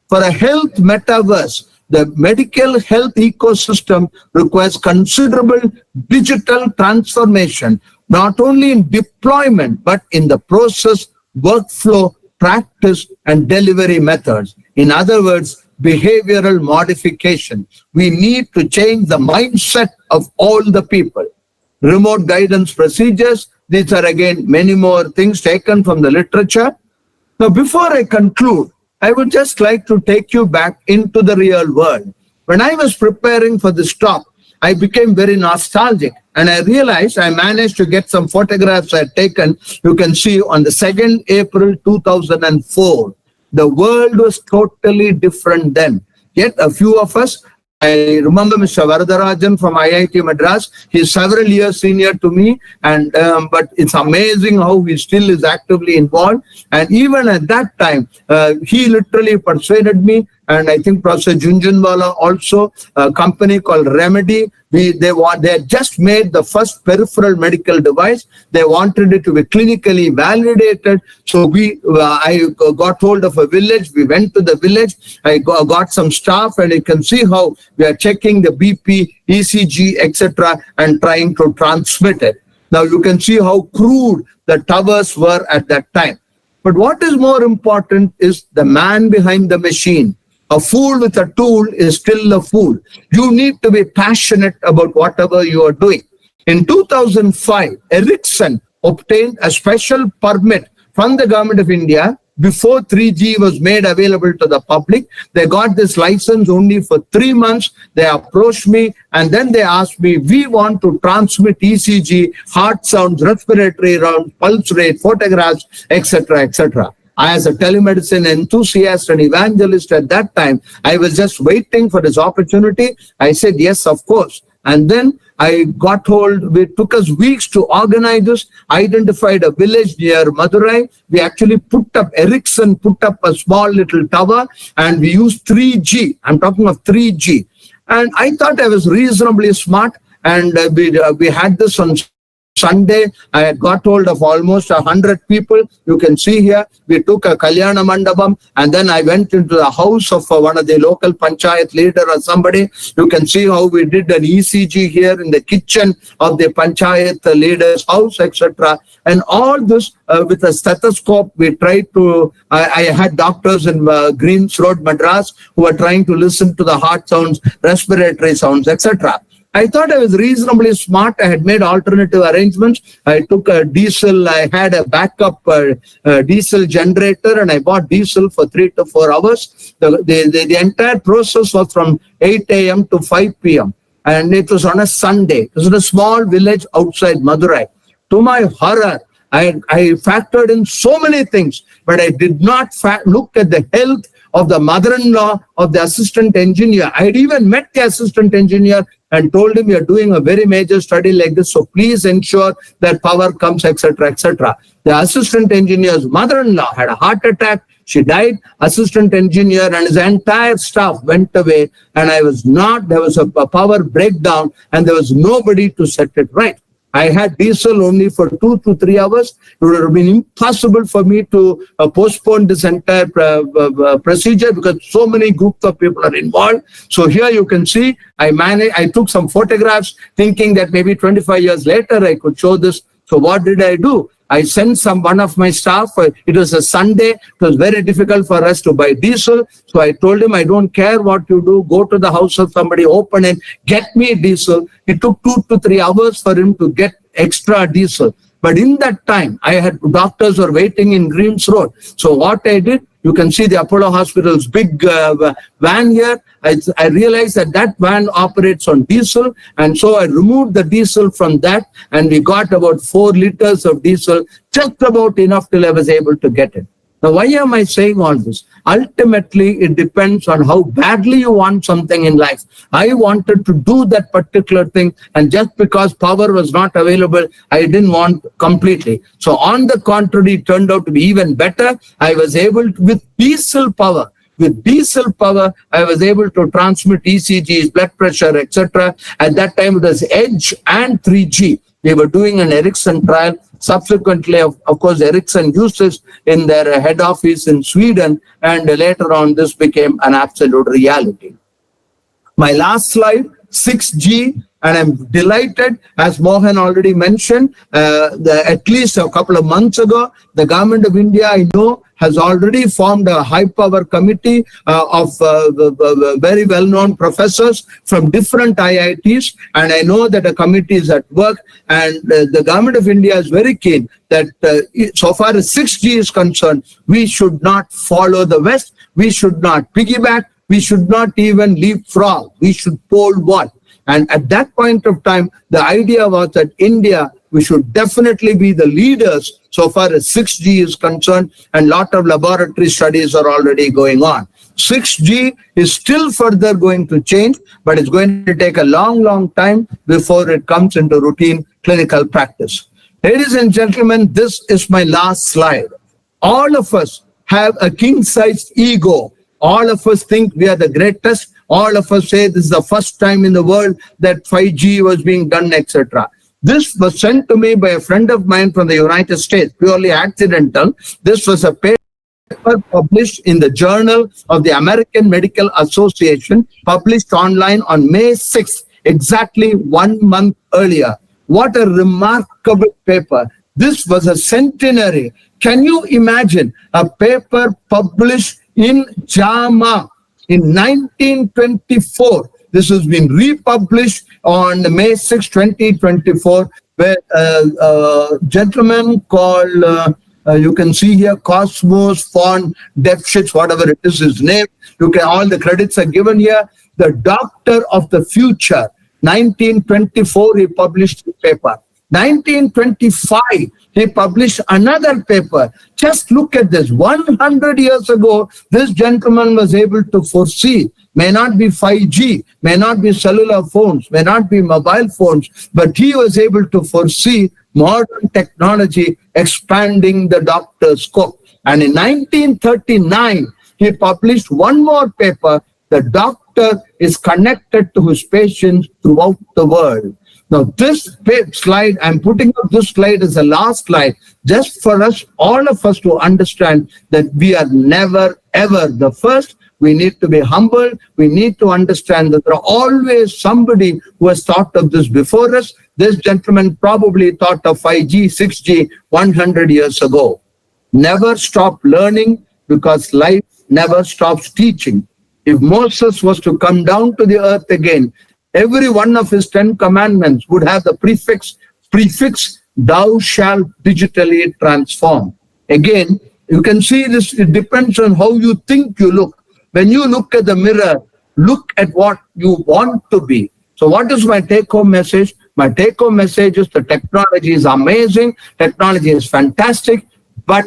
For a health metaverse, the medical health ecosystem requires considerable digital transformation, not only in deployment, but in the process, workflow, practice, and delivery methods. In other words, behavioral modification. We need to change the mindset of all the people. Remote guidance procedures, these are again many more things taken from the literature. Now, before I conclude, I would just like to take you back into the real world. When I was preparing for this talk, I became very nostalgic and I realized I managed to get some photographs I had taken. You can see on the 2nd April 2004. The world was totally different then. Yet a few of us, I remember Mr. Varadarajan from IIT Madras. He's several years senior to me, and but it's amazing how he still is actively involved. And even at that time, he literally persuaded me. And I think Professor Junjunwala also, a company called Remedy. They had just made the first peripheral medical device. They wanted it to be clinically validated. So I got hold of a village. We went to the village. I got some staff, and you can see how we are checking the BP, ECG, etc., and trying to transmit it. Now you can see how crude the towers were at that time. But what is more important is the man behind the machine. A fool with a tool is still a fool. You need to be passionate about whatever you are doing. In 2005, Ericsson obtained a special permit from the government of India before 3G was made available to the public. They got this license only for 3 months. They approached me and then they asked me, we want to transmit ECG, heart sounds, respiratory rounds, pulse rate, photographs, etc., etc. As a telemedicine enthusiast and evangelist at that time, I was just waiting for this opportunity. I said, yes, of course. And then I got hold, it took us weeks to organize this, identified a village near Madurai. We actually Ericsson put up a small little tower and we used 3G. I'm talking of 3G. And I thought I was reasonably smart, and we had this on Sunday. I had got hold of almost 100 people. You can see here, we took a Kalyana Mandapam, and then I went into the house of one of the local panchayat leader or somebody. You can see how we did an ECG here in the kitchen of the panchayat leader's house, etc. And all this with a stethoscope, we tried to, I had doctors in Greens Road, Madras, who were trying to listen to the heart sounds, respiratory sounds, etc. I thought I was reasonably smart. I had made alternative arrangements. I took a diesel. I had a backup diesel generator, and I bought diesel for 3 to 4 hours. The entire process was from 8 a.m. to 5 p.m. And it was on a Sunday. It was in a small village outside Madurai. To my horror, I factored in so many things, but I did not look at the health of the mother-in-law of the assistant engineer. I had even met the assistant engineer and told him, we are doing a very major study like this, so please ensure that power comes, etc., etc. The assistant engineer's mother-in-law had a heart attack. She died. Assistant engineer and his entire staff went away, and there was a power breakdown, and there was nobody to set it right. I had diesel only for 2 to 3 hours. It would have been impossible for me to postpone this entire procedure because so many groups of people are involved. So here you can see, I took some photographs thinking that maybe 25 years later I could show this. So what did I do? I sent one of my staff. It was a Sunday. It was very difficult for us to buy diesel. So I told him, I don't care what you do. Go to the house of somebody, open it, get me diesel. It took 2 to 3 hours for him to get extra diesel. But in that time, I had doctors were waiting in Greens Road. So what I did, you can see the Apollo Hospital's big van here. I realized that van operates on diesel. And so I removed the diesel from that. And we got about 4 liters of diesel, just about enough till I was able to get it. Now, why am I saying all this? Ultimately, it depends on how badly you want something in life. I wanted to do that particular thing, and just because power was not available, I didn't want completely. So on the contrary, it turned out to be even better. I was able to, with diesel power, I was able to transmit ECGs, blood pressure, etc. At that time, it was Edge and 3G. They were doing an Ericsson trial. Subsequently, of course, Ericsson used this in their head office in Sweden, and later on, this became an absolute reality. My last slide, 6G, and I'm delighted, as Mohan already mentioned, at least a couple of months ago, the government of India, I know, has already formed a high-power committee of very well-known professors from different IITs, and I know that a committee is at work, and the government of India is very keen that so far as 6G is concerned, we should not follow the West, we should not piggyback, we should not even leapfrog, we should pole vault. And at that point of time, the idea was that India, we should definitely be the leaders so far as 6G is concerned, and a lot of laboratory studies are already going on. 6G is still further going to change, but it's going to take a long, long time before it comes into routine clinical practice. Ladies and gentlemen, this is my last slide. All of us have a king-sized ego. All of us think we are the greatest. All of us say this is the first time in the world that 5G was being done, etc. This was sent to me by a friend of mine from the United States, purely accidental. This was a paper published in the Journal of the American Medical Association, published online on May 6th, exactly 1 month earlier. What a remarkable paper. This was a centenary. Can you imagine a paper published in JAMA in 1924? This has been republished on May 6, 2024, where a gentleman called, you can see here, Cosmos von Defschitz, whatever it is his name. You can, all the credits are given here. The Doctor of the Future, 1924, he published the paper. 1925, he published another paper. Just look at this. 100 years ago, this gentleman was able to foresee, may not be 5G, may not be cellular phones, may not be mobile phones, but he was able to foresee modern technology expanding the doctor's scope. And in 1939, he published one more paper. The doctor is connected to his patients throughout the world. Now, this slide, I'm putting up this slide as the last slide, just for us, all of us to understand that we are never, ever the first. We need to be humble. We need to understand that there are always somebody who has thought of this before us. This gentleman probably thought of 5G, 6G 100 years ago. Never stop learning, because life never stops teaching. If Moses was to come down to the earth again, every one of his 10 commandments would have the prefix, thou shalt digitally transform. Again, you can see this, it depends on how you think you look. When you look at the mirror, look at what you want to be. So what is my take-home message? My take-home message is the technology is amazing, technology is fantastic, but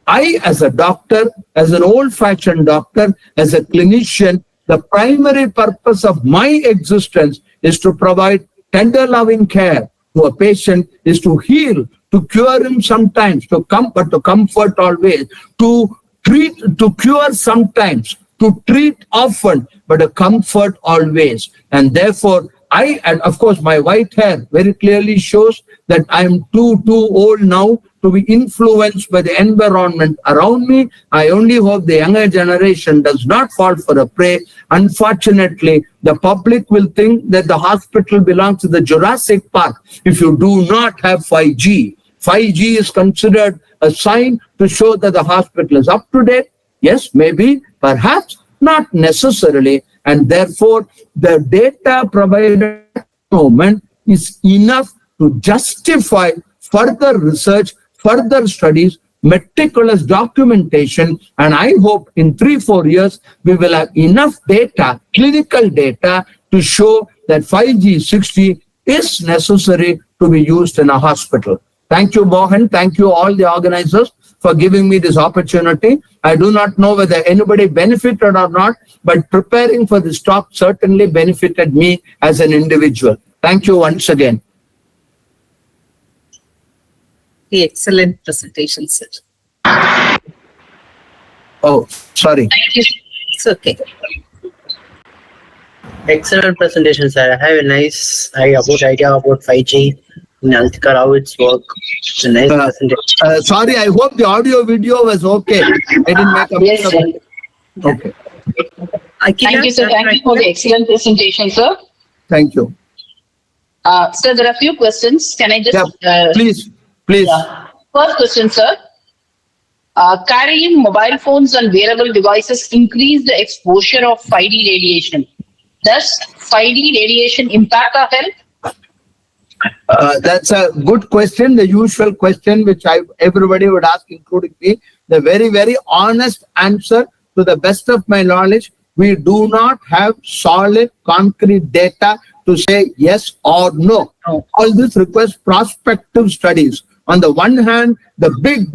I, as a doctor, as an old-fashioned doctor, as a clinician, the primary purpose of my existence is to provide tender, loving care to a patient, is to heal, to cure him sometimes, but to comfort always, to treat, to cure sometimes, to treat often, but to comfort always. And therefore, and of course, my white hair very clearly shows that I'm too old now to be influenced by the environment around me. I only hope the younger generation does not fall for a prey. Unfortunately, the public will think that the hospital belongs to the Jurassic Park if you do not have 5G. 5G is considered a sign to show that the hospital is up to date? Yes, maybe, perhaps, not necessarily. And therefore, the data provided at the moment is enough to justify further research, further studies, meticulous documentation, and I hope in 3-4 years we will have enough data, clinical data, to show that 5G, 6G is necessary to be used in a hospital. Thank you, Mohan. Thank you, all the organizers, for giving me this opportunity. I do not know whether anybody benefited or not, but preparing for this talk certainly benefited me as an individual. Thank you once again. Excellent presentation, sir. Oh, sorry. Thank you. It's okay. Excellent presentation, sir. I have a nice idea about 5G in healthcare, how it's work. It's a nice presentation. Sorry, I hope the audio video was okay. I didn't make a Yes, sir. Okay. Thank you, sir. Thank you for the excellent presentation, sir. Thank you. Sir, there are a few questions. Can I just... Yeah, please. First question, sir. Carrying mobile phones and wearable devices increase the exposure of 5D radiation. Does 5D radiation impact our health? That's a good question, the usual question which everybody would ask, including me. The very, very honest answer, to the best of my knowledge, we do not have solid, concrete data to say yes or no. All this requires prospective studies. On the one hand, the big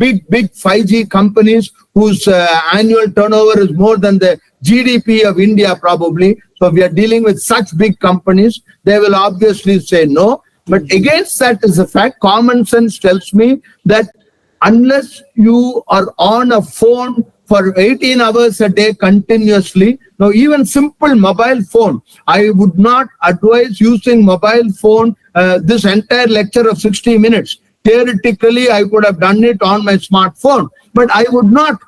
5G companies whose annual turnover is more than the GDP of India probably. So we are dealing with such big companies. They will obviously say no. But against that is the fact, common sense tells me that unless you are on a phone for 18 hours a day continuously, now even simple mobile phone, I would not advise using mobile phone this entire lecture of 60 minutes. Theoretically, I could have done it on my smartphone, but I would not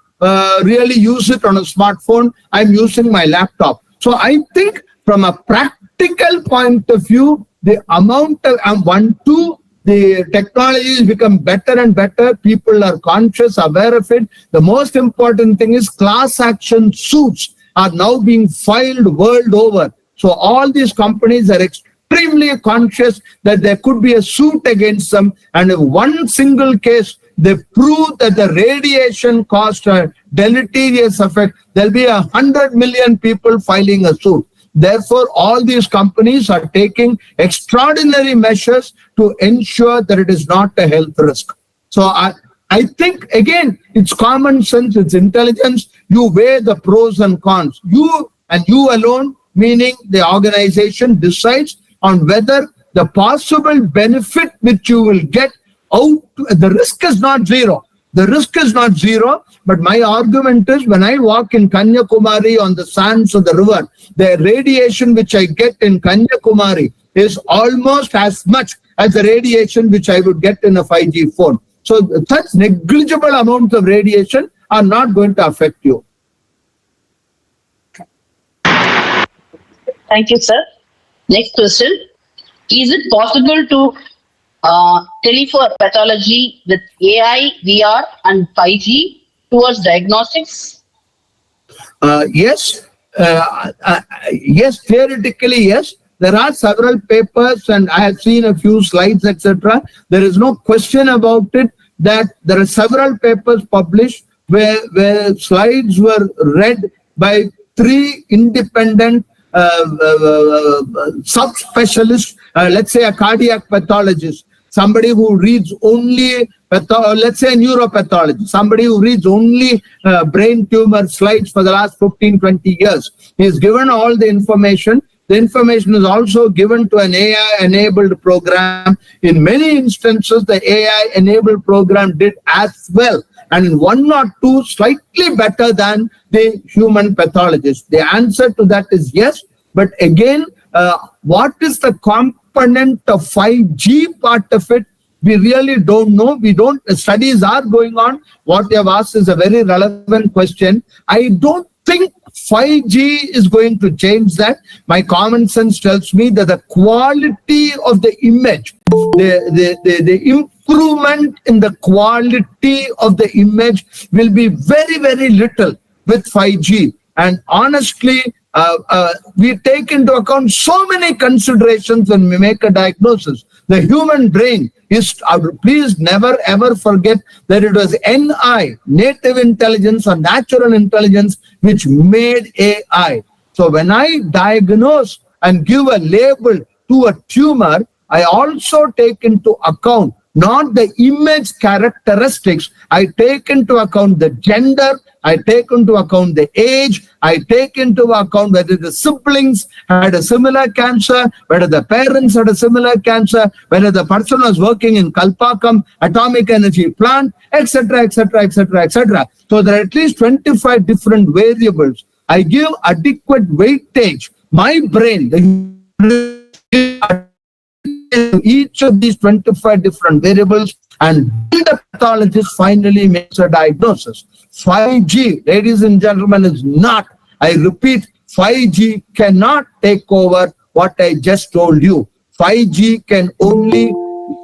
really use it on a smartphone. I'm using my laptop. So I think from a practical point of view, the amount of the technologies become better and better. People are conscious, aware of it. The most important thing is class action suits are now being filed world over. So all these companies are extremely conscious that there could be a suit against them, and if one single case they prove that the radiation caused a deleterious effect, there'll be 100 million people filing a suit. Therefore, all these companies are taking extraordinary measures to ensure that it is not a health risk. So I think, again, it's common sense, it's intelligence. You weigh the pros and cons. You and you alone, meaning the organization, decides on whether the possible benefit which you will get out, the risk is not zero. The risk is not zero, but my argument is when I walk in Kanyakumari on the sands of the river, the radiation which I get in Kanyakumari is almost as much as the radiation which I would get in a 5G phone. So such negligible amounts of radiation are not going to affect you. Thank you, sir. Next question. Is it possible to telefer pathology with AI, VR and 5G towards diagnostics? Yes, theoretically, yes. There are several papers and I have seen a few slides, etc. There is no question about it that there are several papers published where slides were read by 3 independent subspecialists, let's say a cardiac pathologist, somebody who reads only, let's say a neuropathologist, somebody who reads only brain tumor slides for the last 15-20 years. He is given all the information. The information is also given to an AI-enabled program. In many instances, the AI-enabled program did as well, and in 1 or 2, slightly better than the human pathologist. The answer to that is yes, but again, what is the component of 5G part of it? We really don't know. Studies are going on. What you have asked is a very relevant question. I don't think 5G is going to change that. My common sense tells me that the quality of the image, the improvement in the quality of the image will be very, very little with 5G. And honestly, we take into account so many considerations when we make a diagnosis. The human brain is, please never ever forget that it was NI, native intelligence or natural intelligence, which made AI. So when I diagnose and give a label to a tumor, I also take into account not the image characteristics. I take into account the gender, I take into account the age, I take into account whether the siblings had a similar cancer, whether the parents had a similar cancer, whether the person was working in Kalpakam atomic energy plant, etc., etc., etc., etc. So there are at least 25 different variables. I give adequate weightage. My brain, each of these 25 different variables, and the pathologist finally makes a diagnosis. 5G, ladies and gentlemen, is not, I repeat, 5G cannot take over what I just told you. 5G can only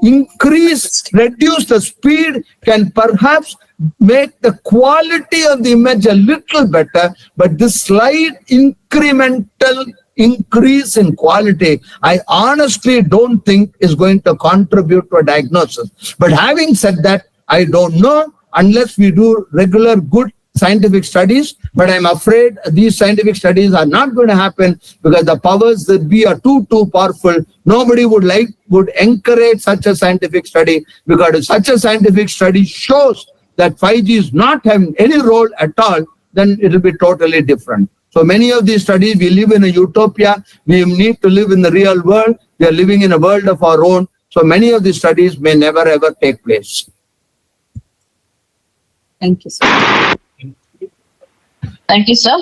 reduce the speed, can perhaps make the quality of the image a little better, but this slight incremental increase in quality, I honestly don't think is going to contribute to a diagnosis. But having said that, I don't know unless we do regular good scientific studies, but I'm afraid these scientific studies are not going to happen because the powers that be are too powerful. Nobody would encourage such a scientific study, because if such a scientific study shows that 5G is not having any role at all, then it will be totally different. So many of these studies, we live in a utopia. We need to live in the real world. We are living in a world of our own. So many of these studies may never ever take place. Thank you, sir. Thank you, sir.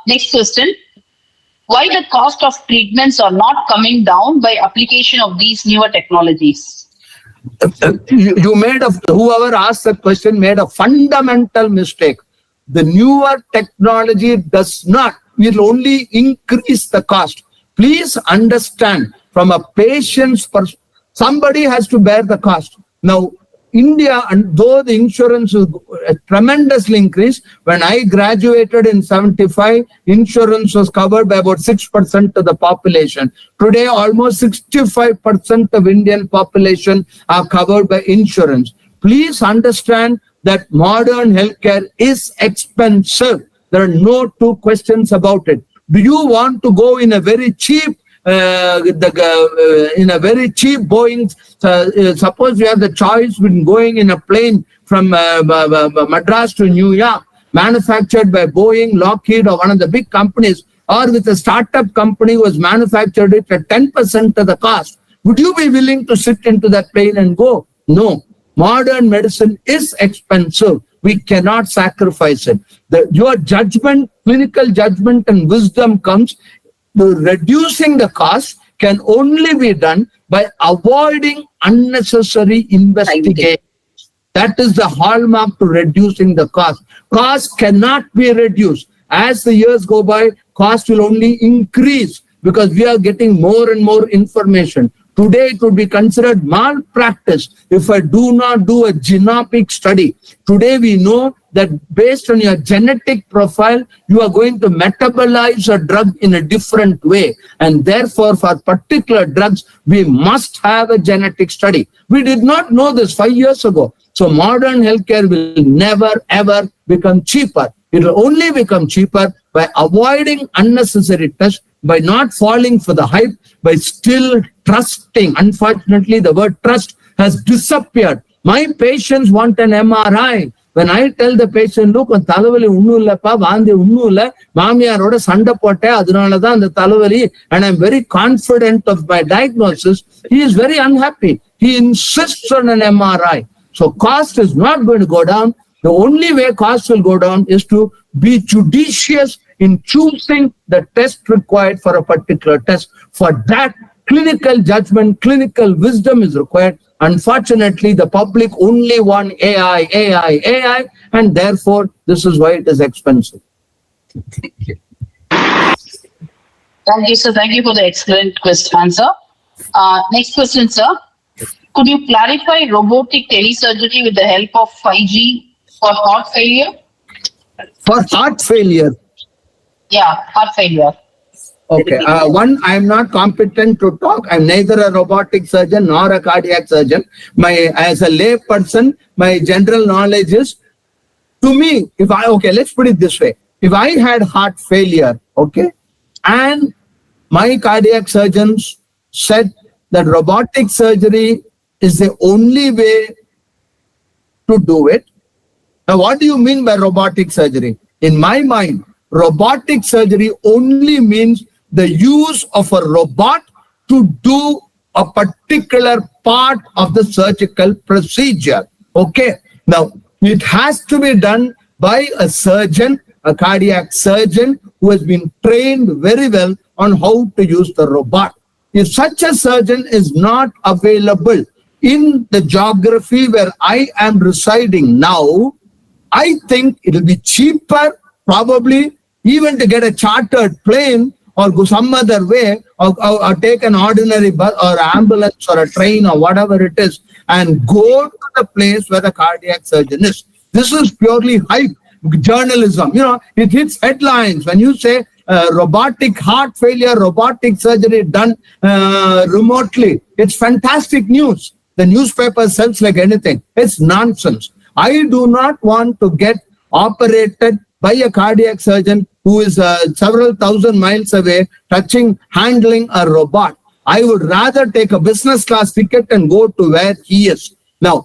Next question. Why the cost of treatments are not coming down by application of these newer technologies? You made whoever asked that question made a fundamental mistake. The newer technology will only increase the cost. Please understand, from a patient's perspective, somebody has to bear the cost. Now, India, and though the insurance is tremendously increased, when I graduated in 75, insurance was covered by about 6% of the population. Today, almost 65% of Indian population are covered by insurance. Please understand that modern healthcare is expensive. There are no two questions about it. Do you want to go in a very cheap Boeing? Suppose you have the choice between going in a plane from Madras to New York, manufactured by Boeing, Lockheed, or one of the big companies, or with a startup company who has manufactured it at 10% of the cost. Would you be willing to sit into that plane and go? No. Modern medicine is expensive. We cannot sacrifice it. Your judgment, clinical judgment and wisdom comes. Reducing the cost can only be done by avoiding unnecessary investigation. That is the hallmark to reducing the cost. Cost cannot be reduced. As the years go by, cost will only increase because we are getting more and more information. Today, it would be considered malpractice if I do not do a genomic study. Today, we know that based on your genetic profile, you are going to metabolize a drug in a different way. And therefore, for particular drugs, we must have a genetic study. We did not know this 5 years ago. So modern healthcare will never, ever become cheaper. It will only become cheaper by avoiding unnecessary tests, by not falling for the hype, by still trusting. Unfortunately, the word trust has disappeared. My patients want an MRI. When I tell the patient, look, and I'm very confident of my diagnosis, he is very unhappy. He insists on an MRI. So cost is not going to go down. The only way cost will go down is to be judicious in choosing the test required for a particular test. For that, clinical judgment, clinical wisdom is required. Unfortunately, the public only want AI, and therefore, this is why it is expensive. Thank you. Thank you, sir. Thank you for the excellent answer. Next question, sir. Could you clarify robotic telesurgery with the help of 5G for heart failure? For heart failure. Yeah, heart failure. Okay. One, I am not competent to talk. I'm neither a robotic surgeon nor a cardiac surgeon. As a lay person, my general knowledge is, to me, let's put it this way. If I had heart failure, okay, and my cardiac surgeons said that robotic surgery is the only way to do it. Now, what do you mean by robotic surgery? In my mind, robotic surgery only means the use of a robot to do a particular part of the surgical procedure. Okay. Now, it has to be done by a surgeon, a cardiac surgeon who has been trained very well on how to use the robot. If such a surgeon is not available in the geography where I am residing now, I think it will be cheaper, probably, even to get a chartered plane or go some other way, or take an ordinary bus or ambulance or a train or whatever it is, and go to the place where the cardiac surgeon is. This is purely hype journalism. You know, it hits headlines when you say robotic heart failure, robotic surgery done remotely. It's fantastic news. The newspaper sells like anything. It's nonsense. I do not want to get operated by a cardiac surgeon who is several thousand miles away, handling a robot. I would rather take a business class ticket and go to where he is. Now,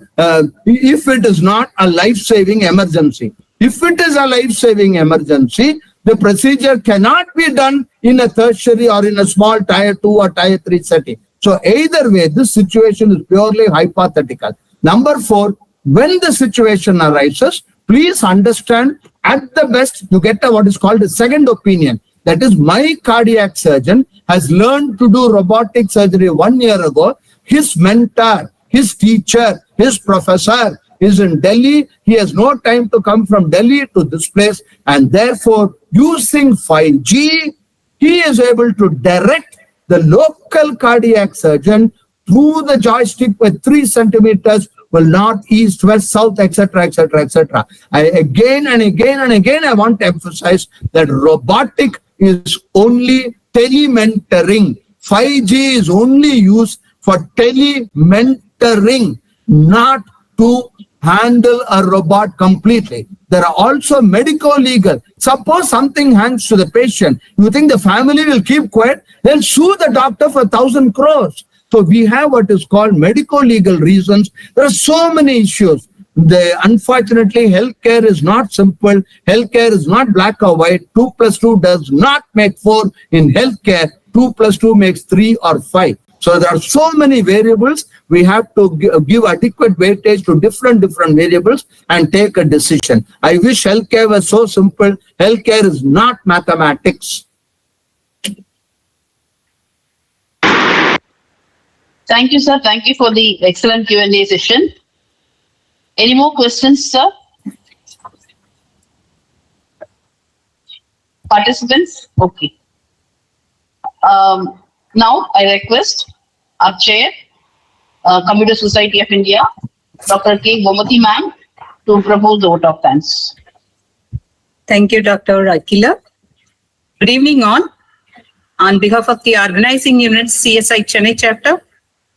if it is not a life-saving emergency, if it is a life-saving emergency, the procedure cannot be done in a tertiary or in a small tier 2 or tier 3 setting. So either way, this situation is purely hypothetical. Number 4, when the situation arises, please understand, at the best, you get what is called a second opinion. That is, my cardiac surgeon has learned to do robotic surgery 1 year ago. His mentor, his teacher, his professor is in Delhi. He has no time to come from Delhi to this place. And therefore, using 5G, he is able to direct the local cardiac surgeon through the joystick with 3 centimeters, well, north, east, west, south, etc., etc., etc. Again and again and again, I want to emphasize that robotic is only tele-mentoring. 5G is only used for tele-mentoring, not to handle a robot completely. There are also medico-legal. Suppose something happens to the patient. You think the family will keep quiet? They'll sue the doctor for 1,000 crores. So we have what is called medico-legal reasons. There are so many issues. Unfortunately, healthcare is not simple. Healthcare is not black or white. 2 plus 2 does not make 4 in healthcare. 2 plus 2 makes 3 or 5. So there are so many variables. We have to give adequate weightage to different variables and take a decision. I wish healthcare was so simple. Healthcare is not mathematics. Thank you, sir. Thank you for the excellent Q&A session. Any more questions, sir? Participants? Okay. Now, I request our chair, Computer Society of India, Dr. K. Komathy ma'am, to propose the vote of thanks. Thank you, Dr. Akila. Good evening, all. On behalf of the organizing units, CSI Chennai chapter,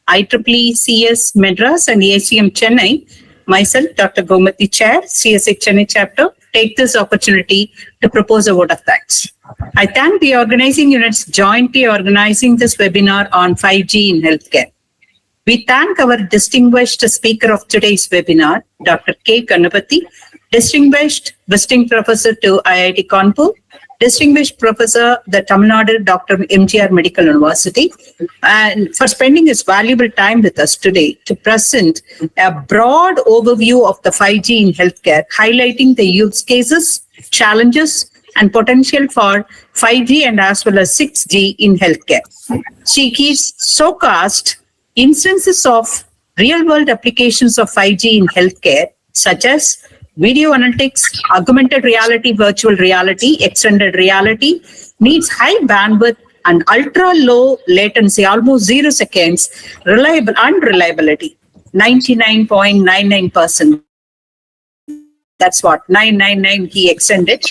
IEEE CS Madras and ACM Chennai, myself, Dr. Komathy, Chair, CSI Chennai chapter, take this opportunity to propose a vote of thanks. I thank the organizing units jointly organizing this webinar on 5G in healthcare. We thank our distinguished speaker of today's webinar, Dr. K. Ganapathy, distinguished visiting professor to IIT Kanpur, distinguished professor, the Tamilnadu Dr. MGR Medical University, and for spending his valuable time with us today to present a broad overview of the 5G in healthcare, highlighting the use cases, challenges, and potential for 5G and as well as 6G in healthcare. He showcased instances of real-world applications of 5G in healthcare, such as video analytics, augmented reality, virtual reality, extended reality, needs high bandwidth and ultra low latency, almost 0 seconds, reliable and reliability. 99.99%. That's what 999 he extended.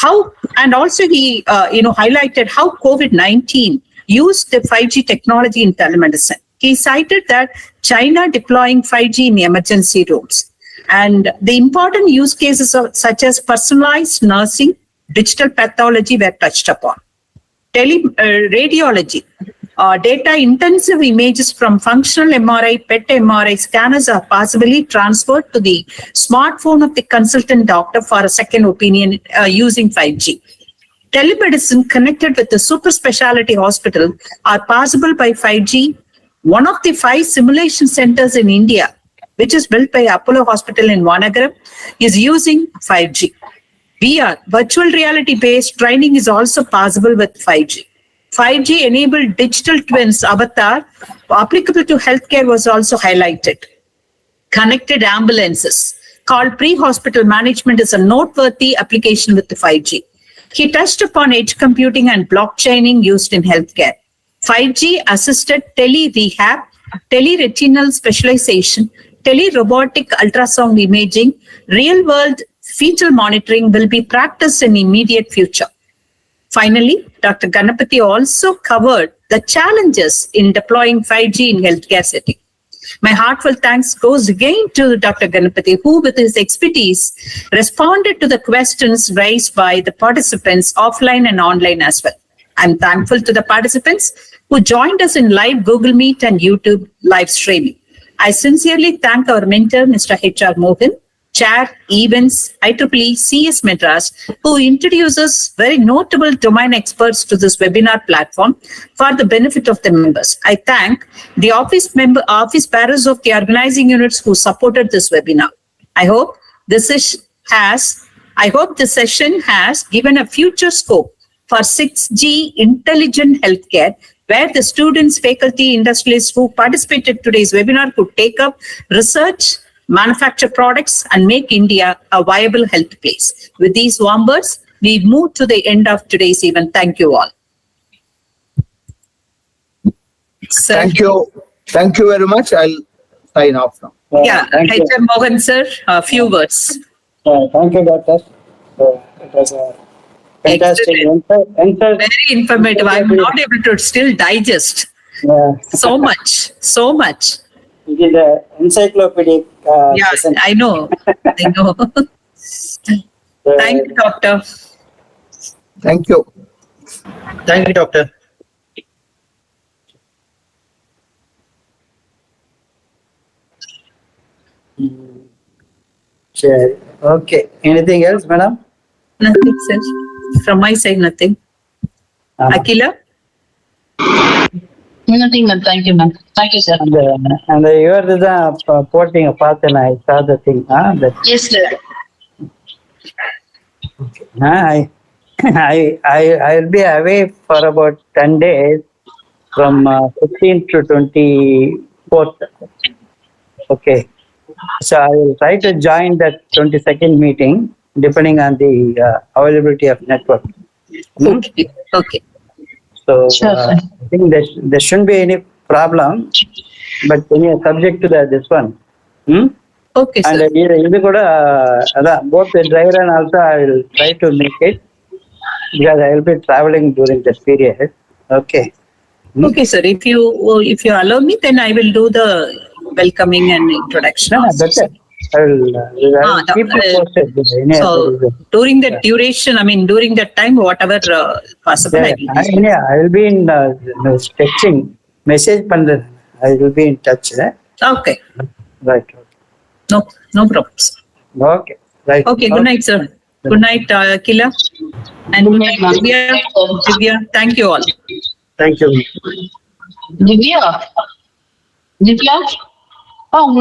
How, and also he highlighted how COVID-19 used the 5G technology in telemedicine. He cited that China deploying 5G in emergency rooms, and the important use cases such as personalized nursing, digital pathology were touched upon. Radiology, data-intensive images from functional MRI, PET MRI scanners are possibly transferred to the smartphone of the consultant doctor for a second opinion using 5G. Telemedicine connected with the super specialty hospital are possible by 5G. One of the 5 simulation centers in India, which is built by Apollo Hospital in Vanagaram, is using 5G. VR, virtual reality-based training is also possible with 5G. 5G-enabled digital twins avatar applicable to healthcare was also highlighted. Connected ambulances called pre-hospital management is a noteworthy application with the 5G. He touched upon edge computing and blockchaining used in healthcare. 5G-assisted tele-rehab, tele-retinal specialization, tele-robotic ultrasound imaging, real-world fetal monitoring will be practiced in immediate future. Finally, Dr. Ganapathy also covered the challenges in deploying 5G in healthcare setting. My heartfelt thanks goes again to Dr. Ganapathy, who with his expertise responded to the questions raised by the participants offline and online as well. I'm thankful to the participants who joined us in live Google Meet and YouTube live streaming. I sincerely thank our mentor, Mr. H.R. Mohan, Chair, Events, IEEE CS Madras, who introduces very notable domain experts to this webinar platform for the benefit of the members. I thank the office bearers of the organizing units who supported this webinar. I hope this session has given a future scope for 6G intelligent healthcare, where the students, faculty, industrialists who participated in today's webinar could take up research, manufacture products, and make India a viable health place. With these warm words, we move to the end of today's event. Thank you all. Sir. Thank you. Thank you very much. I'll sign off now. Yeah, H.R. Mohan, sir, a few words. Thank you, Doctor. It was a fantastic answer. Very informative. I'm not able to still digest so much. It is an encyclopedic session. I know. Thank you, Doctor. Thank you. Thank you, Doctor. Sure. Okay. Anything else, madam? Nothing, sir. From my side, nothing. Akila? Nothing, ma'am. Thank you, ma'am. Thank you, sir. And you are the porting a path, and I saw the thing. Yes, sir. I'll be away for about 10 days from 15th to 24th. Okay. So I will try to join that 22nd meeting, depending on the availability of network. Okay. So Sure, I think there shouldn't be any problem, but subject to this one. Okay, And sir. both the driver and also I will try to make it, because I will be traveling during that period. Okay. Okay, sir. If you allow me, then I will do the welcoming and introduction. No, that's it. I will keep you posted. So during the duration, during that time, whatever possible, I will. I will be in texting, message pandra. I will be in touch. Okay. Right. No problems. Okay. Right. Okay. Good night, sir. Good night, Akila. And good night, Divya. Thank you all. Thank you. Divya? Oh,